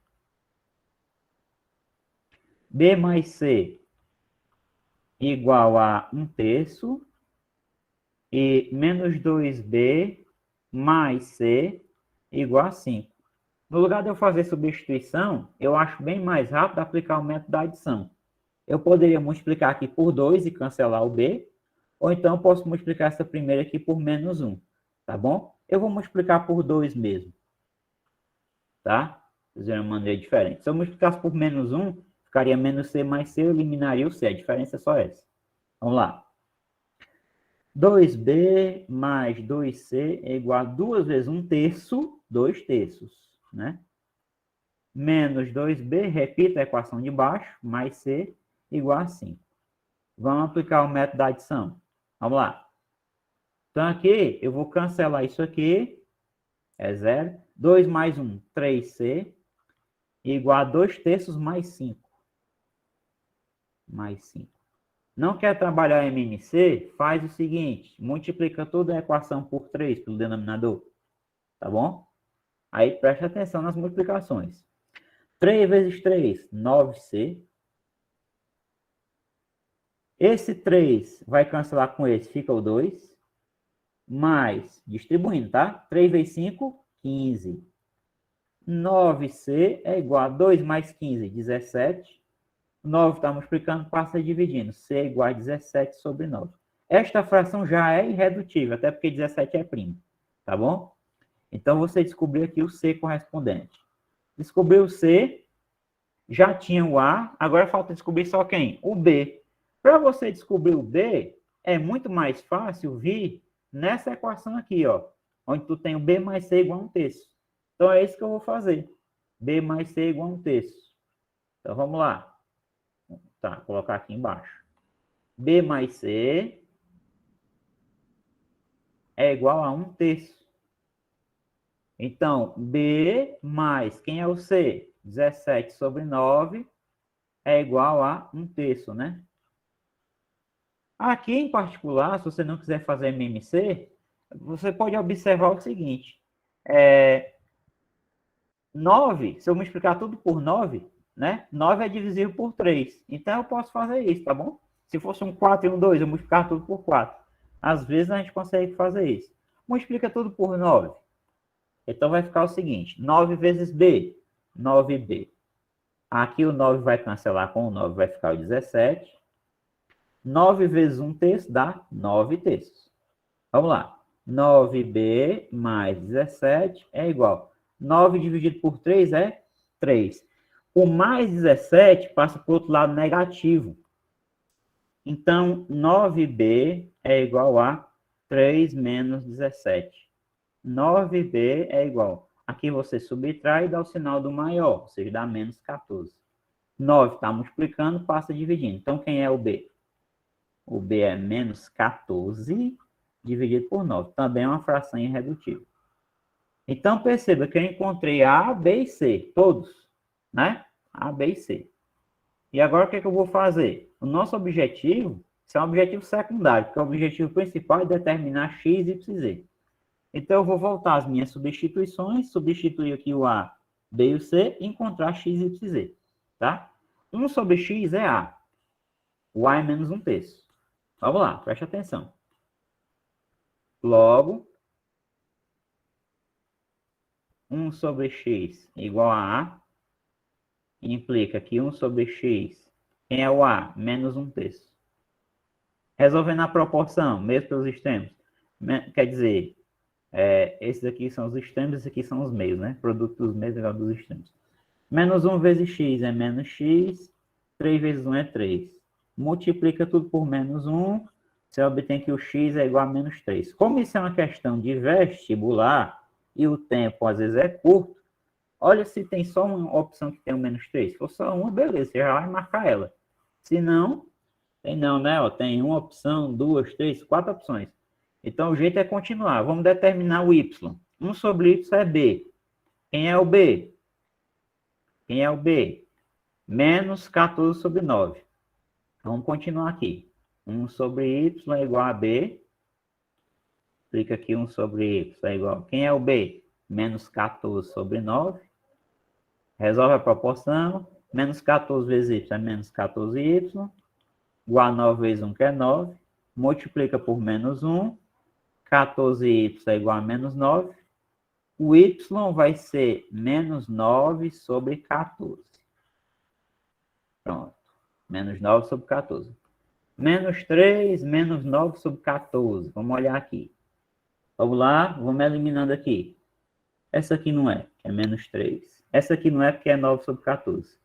B mais C igual a 1/3 e menos 2B mais C igual a 5. No lugar de eu fazer substituição, eu acho bem mais rápido aplicar o método da adição. Eu poderia multiplicar aqui por 2 e cancelar o B, ou então eu posso multiplicar essa primeira aqui por menos 1, tá bom? Eu vou multiplicar por 2 mesmo, tá? De uma maneira diferente. Se eu multiplicasse por menos 1, ficaria menos C mais C, eu eliminaria o C. A diferença é só essa. Vamos lá. 2B mais 2C é igual a 2 vezes 1/3, 2/3, né? Menos 2B, repita a equação de baixo, mais C, igual a 5. Vamos aplicar o método da adição. Vamos lá. Então, aqui, eu vou cancelar isso aqui, é 0. 2 mais 1, 3C, igual a 2/3 mais 5. Mais 5. Não quer trabalhar MMC? Faz o seguinte, multiplica toda a equação por 3 pelo denominador, tá bom? Aí, preste atenção nas multiplicações. 3 vezes 3, 9C. Esse 3 vai cancelar com esse, fica o 2. Mais, distribuindo, tá? 3 vezes 5, 15. 9C é igual a 2 mais 15, 17. 9 está multiplicando, passa dividindo. C é igual a 17 sobre 9. Esta fração já é irredutível, até porque 17 é primo, tá bom? Então, você descobriu aqui o C correspondente. Descobriu o C, já tinha o A, agora falta descobrir só quem? O B. Para você descobrir o B, é muito mais fácil vir nessa equação aqui, ó, onde tu tem o B mais C igual a 1/3. Então, é isso que eu vou fazer. B mais C igual a 1/3. Então, vamos lá. Tá, vou colocar aqui embaixo. B mais C é igual a 1/3. Então, B mais, quem é o C? 17 sobre 9 é igual a 1/3, né? Aqui, em particular, se você não quiser fazer MMC, você pode observar o seguinte. 9, se eu multiplicar tudo por 9, né? 9 é divisível por 3. Então, eu posso fazer isso, tá bom? Se fosse um 4 e um 2, eu multiplicar tudo por 4. Às vezes, a gente consegue fazer isso. Multiplica tudo por 9. Então, vai ficar o seguinte. 9 vezes B, 9B. Aqui o 9 vai cancelar com o 9, vai ficar o 17. 9 vezes 1/3 dá 9/3. Vamos lá. 9B mais 17 é igual. 9 dividido por 3 é 3. O mais 17 passa para o outro lado negativo. Então, 9B é igual a 3 menos 17. 9B é igual. Aqui você subtrai e dá o sinal do maior, ou seja, dá menos 14. 9 está multiplicando, passa dividindo. Então, quem é o B? O B é menos 14 dividido por 9. Também é uma fração irredutível. Então, perceba que eu encontrei A, B e C, todos, né? A, B e C. E agora, o que é que eu vou fazer? O nosso objetivo, isso é um objetivo secundário, porque o objetivo principal é determinar x, y e z. Então, eu vou voltar às minhas substituições, substituir aqui o A, B e o C e encontrar x, y e z, tá? 1 sobre x é A. O A é menos 1/3. Vamos lá, preste atenção. Logo, 1 sobre x igual a A, implica que 1 sobre x, quem é o A? Menos 1/3. Resolvendo a proporção, mesmo pelos extremos, quer dizer, esses aqui são os extremos, esses aqui são os meios, né? Produto dos meios igual dos extremos. Menos 1 vezes x é menos x, 3 vezes 1 é 3. Multiplica tudo por menos 1, você obtém que o x é igual a menos 3. Como isso é uma questão de vestibular, e o tempo às vezes é curto, olha se tem só uma opção que tem o menos 3. Se for só uma, beleza, você já vai marcar ela. Se não, tem não, né? Ó, tem uma opção, 2, 3, 4 opções. Então, o jeito é continuar. Vamos determinar o y. 1 sobre y é b. Quem é o b? Quem é o b? Menos 14 sobre 9. Vamos continuar aqui. 1 sobre y é igual a b. Explica aqui 1 sobre y é igual. Quem é o b? Menos 14 sobre 9. Resolve a proporção. Menos 14 vezes y é menos 14y. Igual a 9 vezes 1, que é 9. Multiplica por menos 1. 14y é igual a menos 9. O y vai ser menos 9 sobre 14. Pronto. Menos 9 sobre 14. Menos 3, menos 9 sobre 14. Vamos olhar aqui. Vamos lá, vamos eliminando aqui. Essa aqui não é, que é menos 3. Essa aqui não é porque é 9 sobre 14.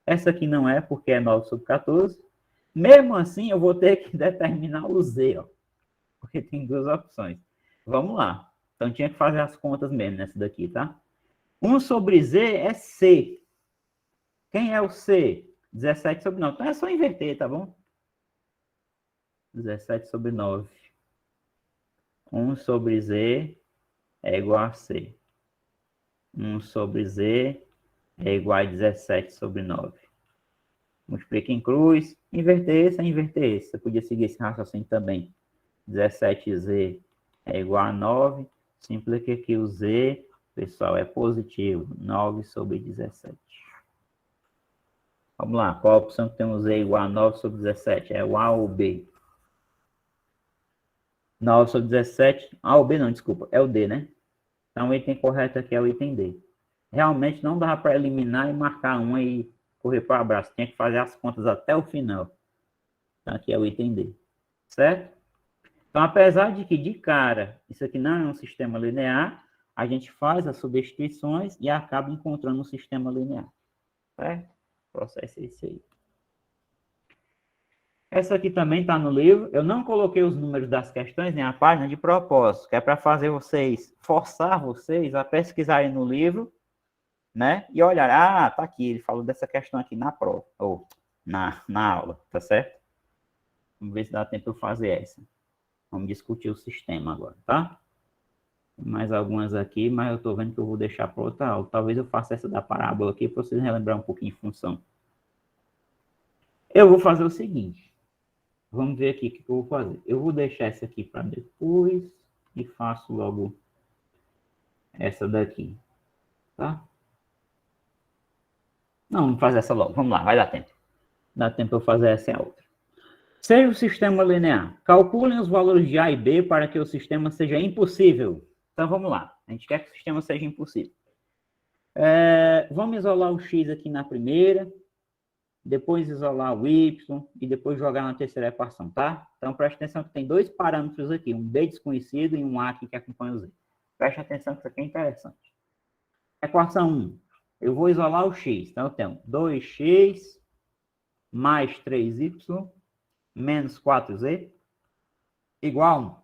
Essa aqui não é porque é 9 sobre 14. Mesmo assim, eu vou ter que determinar o z, ó, porque tem duas opções. Vamos lá. Então, tinha que fazer as contas mesmo nessa daqui, tá? 1 sobre z é c. Quem é o c? 17 sobre 9. Então, é só inverter, tá bom? 17 sobre 9. 1 sobre z é igual a c. 1 sobre z é igual a 17 sobre 9. Multiplica em cruz. Inverter esse é inverter esse. Você podia seguir esse raciocínio também. 17z é igual a 9. Simplifica aqui o z, pessoal, é positivo. 9 sobre 17. Vamos lá. Qual a opção que tem o z igual a 9 sobre 17? É o A ou o B? 9 sobre 17. A ou B não, desculpa. É o D, né? Então, o item correto aqui é o item D. Realmente não dá para eliminar e marcar uma e correr para o abraço. Tinha que fazer as contas até o final. Então, aqui é o item D. Certo? Então, apesar de que, de cara, isso aqui não é um sistema linear, a gente faz as substituições e acaba encontrando um sistema linear. Certo? O processo é esse aí. Essa aqui também está no livro. Eu não coloquei os números das questões nem a página de propósito, que é para fazer vocês, forçar vocês a pesquisarem no livro, né? E olhar, ah, tá aqui, ele falou dessa questão aqui na prova, ou na aula, tá certo? Vamos ver se dá tempo de eu fazer essa. Vamos discutir o sistema agora, tá? Tem mais algumas aqui, mas eu tô vendo que eu vou deixar para outra aula. Talvez eu faça essa da parábola aqui para vocês relembrar um pouquinho em função. Eu vou fazer o seguinte. Vamos ver aqui o que eu vou fazer. Eu vou deixar essa aqui para depois e faço logo essa daqui, tá? Não, vamos fazer essa logo. Vamos lá, vai dar tempo. Dá tempo para eu fazer essa e a outra. Seja o sistema linear. Calculem os valores de A e B para que o sistema seja impossível. Então, vamos lá. A gente quer que o sistema seja impossível. Vamos isolar o X aqui na primeira. Depois isolar o y e depois jogar na terceira equação, tá? Então, preste atenção que tem dois parâmetros aqui, um b desconhecido e um a aqui que acompanha o z. Preste atenção que isso aqui é interessante. Equação 1, eu vou isolar o x. Então, eu tenho 2x mais 3y menos 4z igual a 1.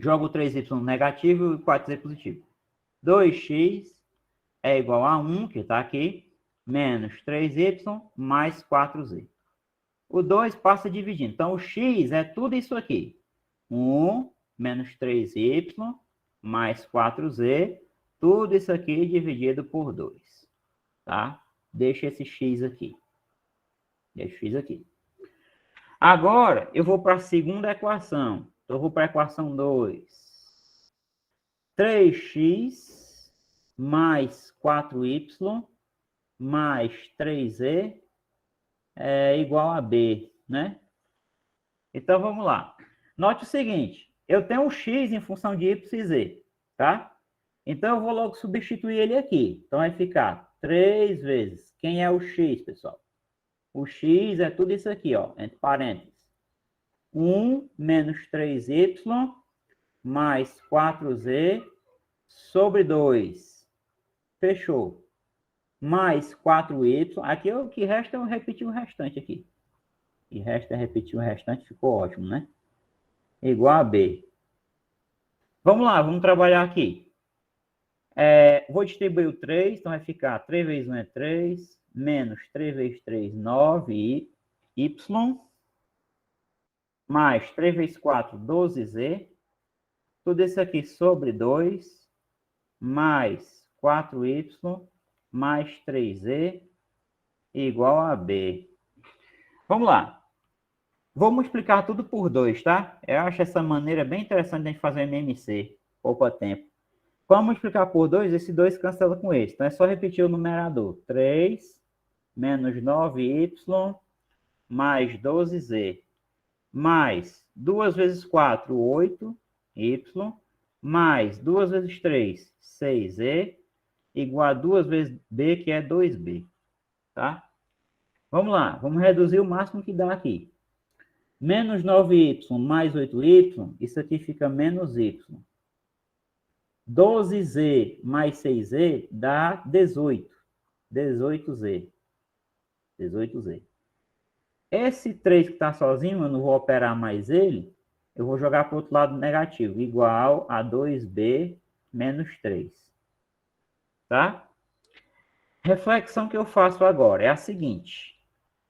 Jogo o 3y negativo e o 4z positivo. 2x é igual a 1, que está aqui, menos 3y mais 4z. O 2 passa dividindo. Então, o x é tudo isso aqui. 1 menos 3y mais 4z, tudo isso aqui dividido por 2, tá? Deixa esse x aqui. Deixa o x aqui. Agora, eu vou para a segunda equação. Então, eu vou para a equação 2. 3x mais 4y mais 3z é igual a b, né? Então, vamos lá. Note o seguinte, eu tenho um x em função de y e z, tá? Então, eu vou logo substituir ele aqui. Então, vai ficar 3 vezes. Quem é o x, pessoal? O x é tudo isso aqui, ó, entre parênteses. 1 menos 3y mais 4z sobre 2. Fechou. Mais 4y. Aqui o que resta é eu repetir o restante aqui. E resta é repetir o restante, ficou ótimo, né? Igual a b. Vamos lá, vamos trabalhar aqui. Vou distribuir o 3, então vai ficar 3 vezes 1 é 3, menos 3 vezes 3, 9y, mais 3 vezes 4, 12z, tudo isso aqui sobre 2, mais 4y, mais 3z, igual a b. Vamos lá. Vou multiplicar tudo por 2, tá? Eu acho essa maneira bem interessante de a gente fazer MMC. Poupa tempo. Vamos multiplicar por 2, esse 2 cancela com esse. Então, é só repetir o numerador. 3 menos 9y mais 12z. Mais 2 vezes 4, 8y. Mais 2 vezes 3, 6z. Igual a 2 vezes b, que é 2b. Tá? Vamos lá. Vamos reduzir o máximo que dá aqui. Menos 9y mais 8y, isso aqui fica menos y. 12z mais 6z dá 18. 18z. 18z. Esse 3 que está sozinho, eu não vou operar mais ele, eu vou jogar para o outro lado negativo, igual a 2b menos 3. Tá? Reflexão que eu faço agora é a seguinte.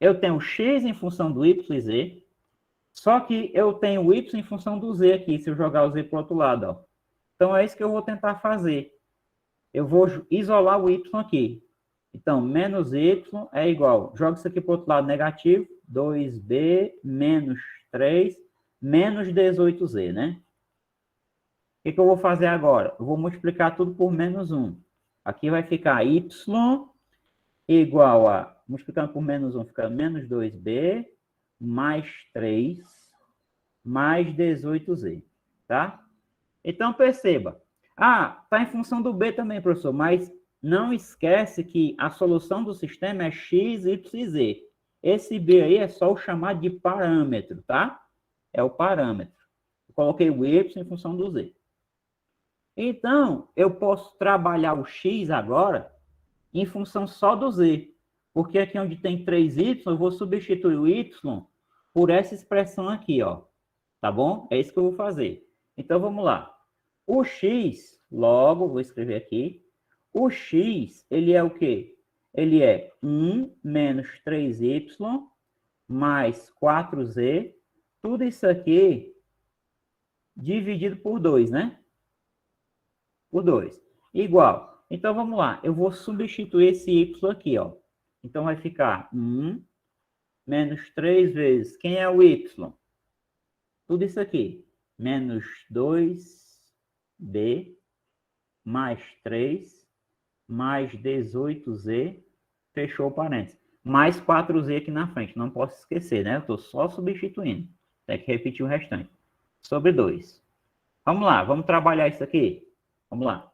Eu tenho x em função do y e z, só que eu tenho o y em função do z aqui, se eu jogar o z para o outro lado, ó. Então, é isso que eu vou tentar fazer. Eu vou isolar o y aqui. Então, menos y é igual. Joga isso aqui para o outro lado negativo. 2b menos 3 menos 18z, né? O que eu vou fazer agora? Eu vou multiplicar tudo por menos 1. Aqui vai ficar y igual a... Multiplicando por menos 1, fica menos 2b mais 3 mais 18z, tá? Então, perceba. Tá em função do b também, professor, mas não esquece que a solução do sistema é x, y e z. Esse b aí é só o chamado de parâmetro, tá? É o parâmetro. Eu coloquei o y em função do z. Então, eu posso trabalhar o x agora em função só do z. Porque aqui onde tem 3y, eu vou substituir o y por essa expressão aqui, ó. Tá bom? É isso que eu vou fazer. Então, vamos lá. O x, logo, vou escrever aqui. O x, ele é o quê? Ele é 1 menos 3y mais 4z. Tudo isso aqui dividido por 2, né? Por 2. Igual. Então, vamos lá. Eu vou substituir esse y aqui, ó. Então, vai ficar 1 menos 3 vezes... Quem é o y? Tudo isso aqui. Menos 2b mais 3 mais 18z. Fechou o parênteses. Mais 4z aqui na frente. Não posso esquecer, né? Eu estou só substituindo. Tem que repetir o restante. Sobre 2. Vamos lá. Vamos trabalhar isso aqui. Vamos lá.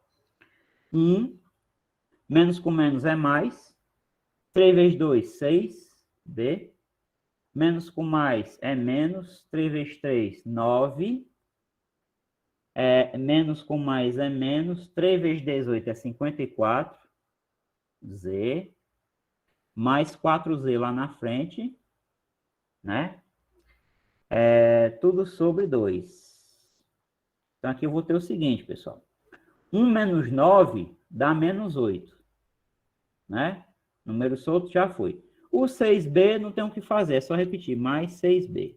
1 menos com menos é mais. 3 vezes 2, 6b. Menos com mais é menos. 3 vezes 3, 9. Menos com mais é menos. 3 vezes 18 é 54. Z. Mais 4z lá na frente. Né? Tudo sobre 2. Então, aqui eu vou ter o seguinte, pessoal. 1 menos 9 dá menos 8. Né? Número solto já foi. O 6b não tem o que fazer, é só repetir. Mais 6b.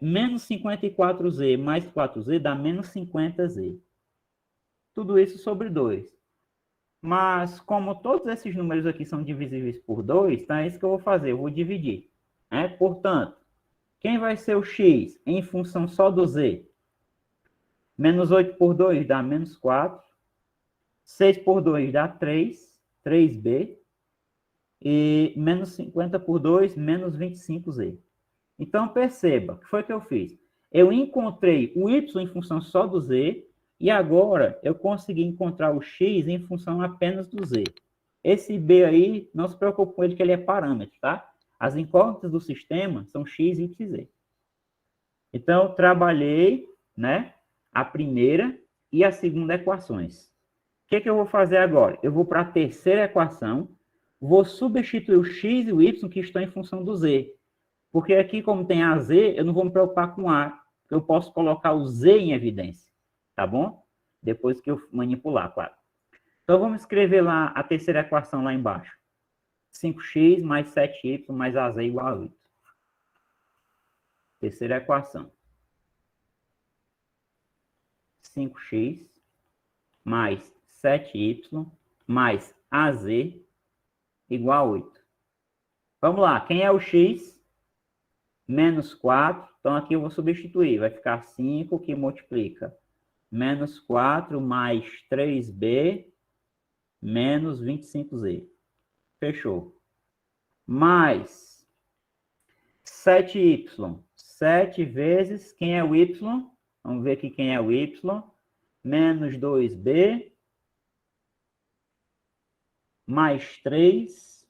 Menos 54z mais 4z dá menos 50z. Tudo isso sobre 2. Mas, como todos esses números aqui são divisíveis por 2, então é isso que eu vou fazer, eu vou dividir. Portanto, quem vai ser o x em função só do z? Menos 8 por 2 dá menos 4. 6 por 2 dá 3, 3b. E menos 50 por 2, menos 25z. Então, perceba, o que foi que eu fiz? Eu encontrei o y em função só do z, e agora eu consegui encontrar o x em função apenas do z. Esse b aí, não se preocupe com ele, que ele é parâmetro, tá? As incógnitas do sistema são x, y e z. Então, eu trabalhei, né, a primeira e a segunda equações. O que eu vou fazer agora? Eu vou para a terceira equação, vou substituir o x e o y que estão em função do z. Porque aqui, como tem a z, eu não vou me preocupar com a. Eu posso colocar o z em evidência. Tá bom? Depois que eu manipular, claro. Então, vamos escrever lá a terceira equação lá embaixo. 5x mais 7y mais az igual a 8. Terceira equação. 5x mais 7y mais az igual a 8. Vamos lá. Quem é o x? Menos 4, então aqui eu vou substituir, vai ficar 5 que multiplica menos 4 mais 3b menos 25z. Fechou. Mais 7y. 7 vezes, quem é o y? Vamos ver aqui quem é o y. Menos 2b mais 3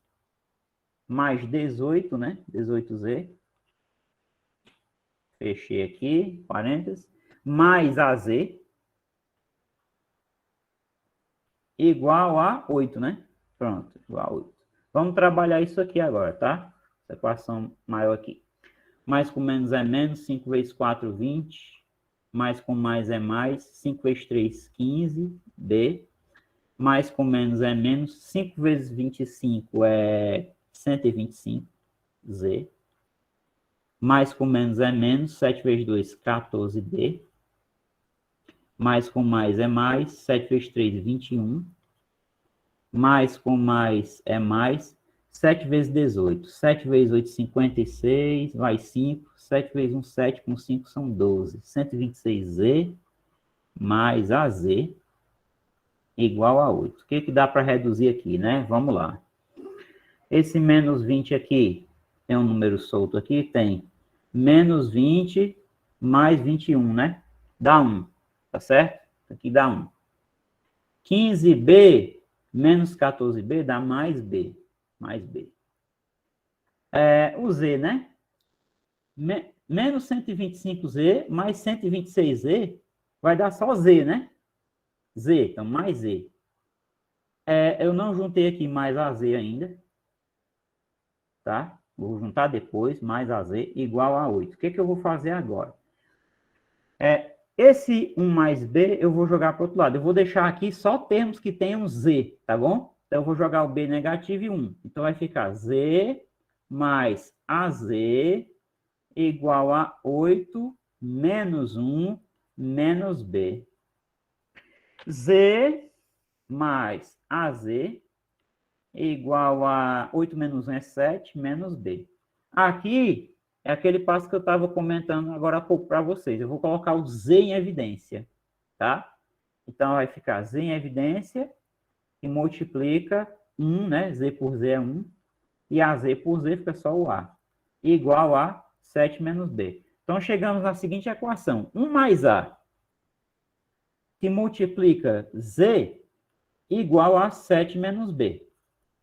mais 18, né? 18z. Fechei aqui, parênteses, mais AZ igual a 8, né? Pronto, igual a 8. Vamos trabalhar isso aqui agora, tá? Essa equação maior aqui. Mais com menos é menos, 5 vezes 4, 20. Mais com mais é mais, 5 vezes 3, 15, B. Mais com menos é menos, 5 vezes 25 é 125, Z. Mais com menos é menos, 7 vezes 2, 14D. Mais com mais é mais, 7 vezes 3, 21. Mais com mais é mais, 7 vezes 18. 7 vezes 8, 56, vai 5. 7 vezes 1, 7, com 5 são 12. 126Z mais AZ igual a 8. O que dá para reduzir aqui, né? Vamos lá. Esse menos 20 aqui, tem um número solto aqui, tem menos 20 mais 21, né? Dá 1, tá certo? Aqui dá 1. 15B menos 14B dá mais B. Mais B. O Z, né? Menos 125Z mais 126Z vai dar só Z, né? Z, então mais Z. Eu não juntei aqui mais AZ ainda. Tá? Vou juntar depois, mais AZ igual a 8. O que eu vou fazer agora? Esse 1 mais B eu vou jogar para o outro lado. Eu vou deixar aqui só termos que tenham Z, tá bom? Então, eu vou jogar o B negativo e 1. Então, vai ficar Z mais AZ igual a 8 menos 1 menos B. Z mais AZ igual a 8 menos 1 é 7, menos B. Aqui é aquele passo que eu estava comentando agora há pouco para vocês. Eu vou colocar o Z em evidência, tá? Então, vai ficar Z em evidência e multiplica 1, né? Z por Z é 1. E AZ por Z fica só o A. Igual a 7 menos B. Então, chegamos na seguinte equação. 1 mais A, que multiplica Z, igual a 7 menos B.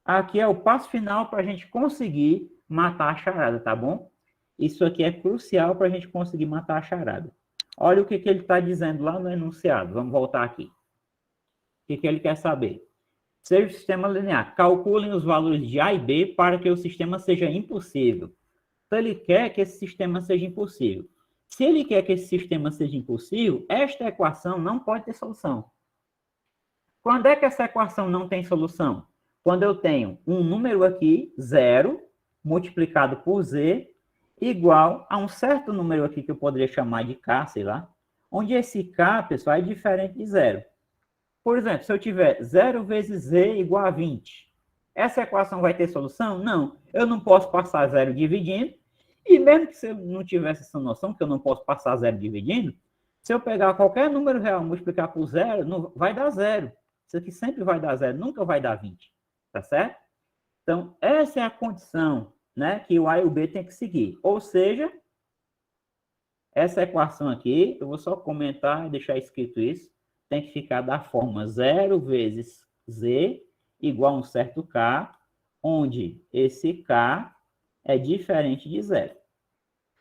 Aqui é o passo final para a gente conseguir matar a charada, tá bom? Isso aqui é crucial para a gente conseguir matar a charada. Olha o que ele está dizendo lá no enunciado. Vamos voltar aqui. O que ele quer saber? Seja o sistema linear. Calculem os valores de A e B para que o sistema seja impossível. Então, ele quer que esse sistema seja impossível. Se ele quer que esse sistema seja impossível, esta equação não pode ter solução. Quando é que essa equação não tem solução? Quando eu tenho um número aqui, 0, multiplicado por Z, igual a um certo número aqui que eu poderia chamar de K, sei lá, onde esse K, pessoal, é diferente de zero. Por exemplo, se eu tiver 0 vezes Z igual a 20, essa equação vai ter solução? Não. Eu não posso passar zero dividindo, e mesmo que se eu não tivesse essa noção, que eu não posso passar zero dividindo, se eu pegar qualquer número real e multiplicar por zero, não, vai dar zero. Isso aqui sempre vai dar zero, nunca vai dar 20. Tá certo? Então, essa é a condição, né, que o A e o B tem que seguir. Ou seja, essa equação aqui, eu vou só comentar e deixar escrito isso, tem que ficar da forma 0 vezes Z igual a um certo K, onde esse K é diferente de zero.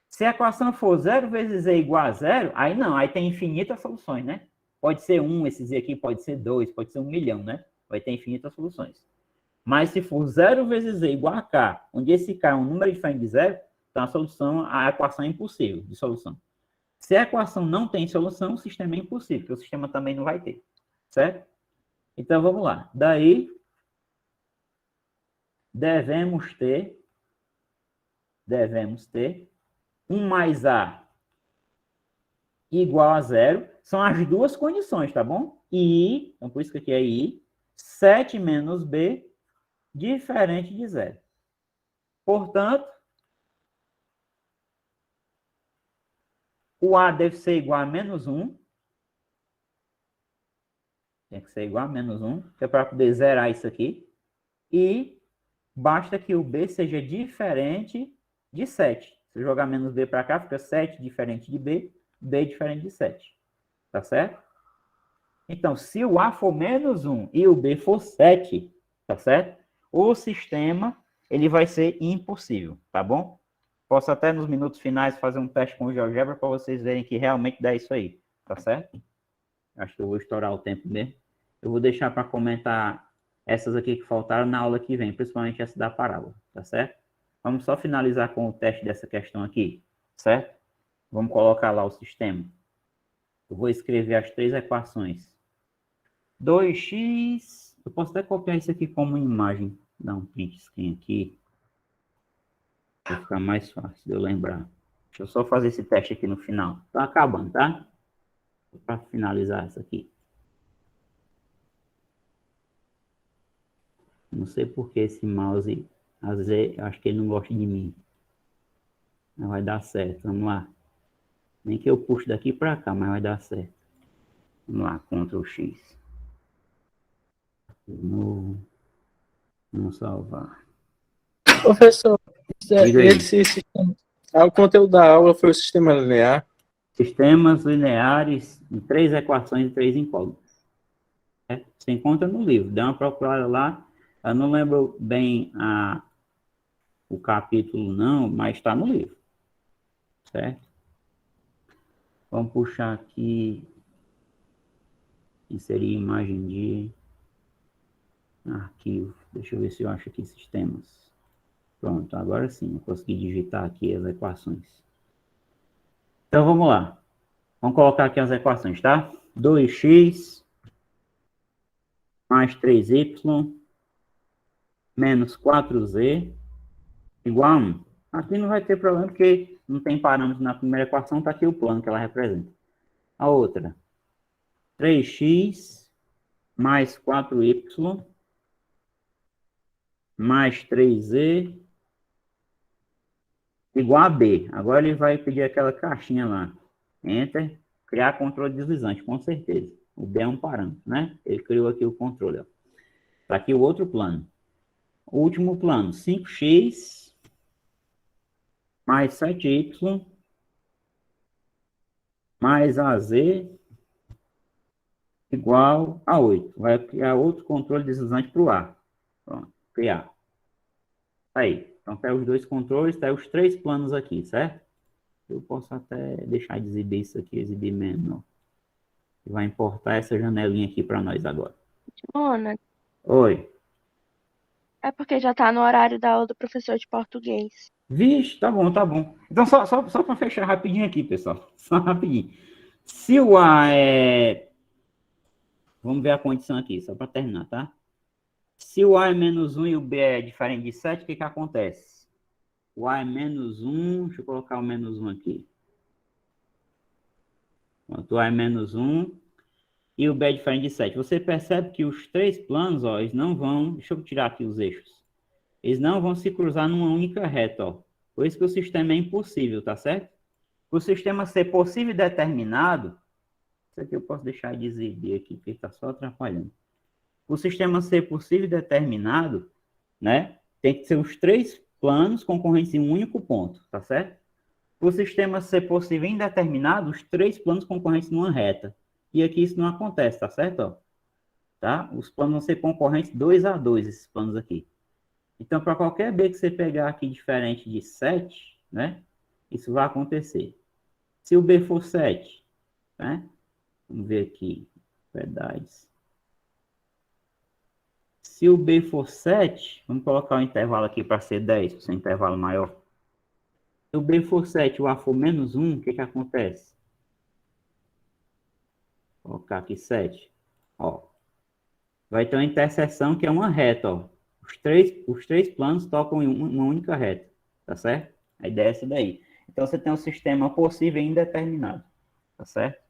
Se a equação for 0 vezes Z igual a zero, aí não, aí tem infinitas soluções, né? Pode ser 1, esse Z aqui pode ser 2, pode ser 1 milhão, né? Vai ter infinitas soluções. Mas se for 0 vezes Z igual a K, onde esse K é um número diferente de zero, então a solução, a equação é impossível de solução. Se a equação não tem solução, o sistema é impossível, porque o sistema também não vai ter, certo? Então, vamos lá. Daí, devemos ter 1 mais A igual a zero. São as duas condições, tá bom? I, então por isso que aqui é I, 7 menos B, diferente de zero. Portanto, o A deve ser igual a menos 1. Tem que ser igual a menos 1, que é para poder zerar isso aqui. E basta que o B seja diferente de 7. Se eu jogar menos B para cá, fica 7 diferente de B, B diferente de 7. Tá certo? Então, se o A for menos 1 e o B for 7, tá certo? O sistema, ele vai ser impossível, tá bom? Posso até nos minutos finais fazer um teste com o GeoGebra para vocês verem que realmente dá isso aí, tá certo? Acho que eu vou estourar o tempo mesmo. Eu vou deixar para comentar essas aqui que faltaram na aula que vem, principalmente essa da parábola, tá certo? Vamos só finalizar com o teste dessa questão aqui, certo? Vamos colocar lá o sistema. Eu vou escrever as três equações. 2x, eu posso até copiar isso aqui como imagem. Dar um print screen aqui, para ficar mais fácil de eu lembrar. Deixa eu só fazer esse teste aqui no final. Tá acabando, tá? Para finalizar isso aqui. Não sei por que esse mouse, às vezes, eu acho que ele não gosta de mim. Mas vai dar certo, vamos lá. Nem que eu puxe daqui para cá, mas vai dar certo. Vamos lá, Ctrl X. Vamos salvar. Professor, Diga aí. esse sistema, o conteúdo da aula foi o sistema linear. Sistemas lineares em 3 equações e 3 incógnitas. Você encontra no livro, dá uma procurada lá. Eu não lembro bem o capítulo não, mas está no livro. Certo? Vamos puxar aqui. Inserir imagem de arquivo. Deixa eu ver se eu acho aqui sistemas. Pronto, agora sim, eu consegui digitar aqui as equações. Então vamos lá. Vamos colocar aqui as equações, tá? 2x mais 3y menos 4z igual a 1. Aqui não vai ter problema, porque não tem parâmetro na primeira equação, está aqui o plano que ela representa. A outra, 3x mais 4y mais 3z igual a B. Agora ele vai pedir aquela caixinha lá. Enter, criar controle deslizante, com certeza. O B é um parâmetro, né? Ele criou aqui o controle. Está aqui o outro plano. O último plano, 5x mais 7y mais AZ igual a 8. Vai criar outro controle deslizante para o A. Pronto, criar. Aí, então tá os dois controles, tá os três planos aqui, certo? Eu posso até deixar de exibir isso aqui, exibir menos. Vai importar essa janelinha aqui para nós agora. Ana, Oi. é porque já tá no horário da aula do professor de português. Vixe, tá bom, tá bom. Então, só para fechar rapidinho aqui, pessoal. Só rapidinho. Se o A é... Vamos ver a condição aqui, só para terminar, tá? Se o A é menos 1 e o B é diferente de 7, o que que acontece? o A é menos 1, deixa eu colocar o menos 1 aqui. Pronto, o A é menos 1 e o B é diferente de 7. Você percebe que os três planos, ó, eles não vão, deixa eu tirar aqui os eixos, eles não vão se cruzar numa única reta, ó. Por isso que o sistema é impossível, tá certo? Para o sistema ser possível e determinado, isso aqui eu posso deixar de exibir aqui, porque está só atrapalhando. Para o sistema ser possível e determinado, né, tem que ser os três planos concorrentes em um único ponto, tá certo? Para o sistema ser possível e indeterminado, os três planos concorrentes numa reta. E aqui isso não acontece, tá certo? Ó, tá? Os planos vão ser concorrentes 2 a 2, esses planos aqui. Então, para qualquer B que você pegar aqui diferente de 7, né, isso vai acontecer. Se o B for 7, né, vamos ver aqui, verdades. Se o B for 7, vamos colocar o intervalo aqui para ser 10, para ser um intervalo maior. Se o B for 7 e o A for menos 1, o que acontece? Vou colocar aqui 7. Ó, vai ter uma interseção que é uma reta. Ó. Os três planos tocam em uma única reta. Tá certo? A ideia é essa daí. Então, você tem um sistema possível e indeterminado. Tá certo?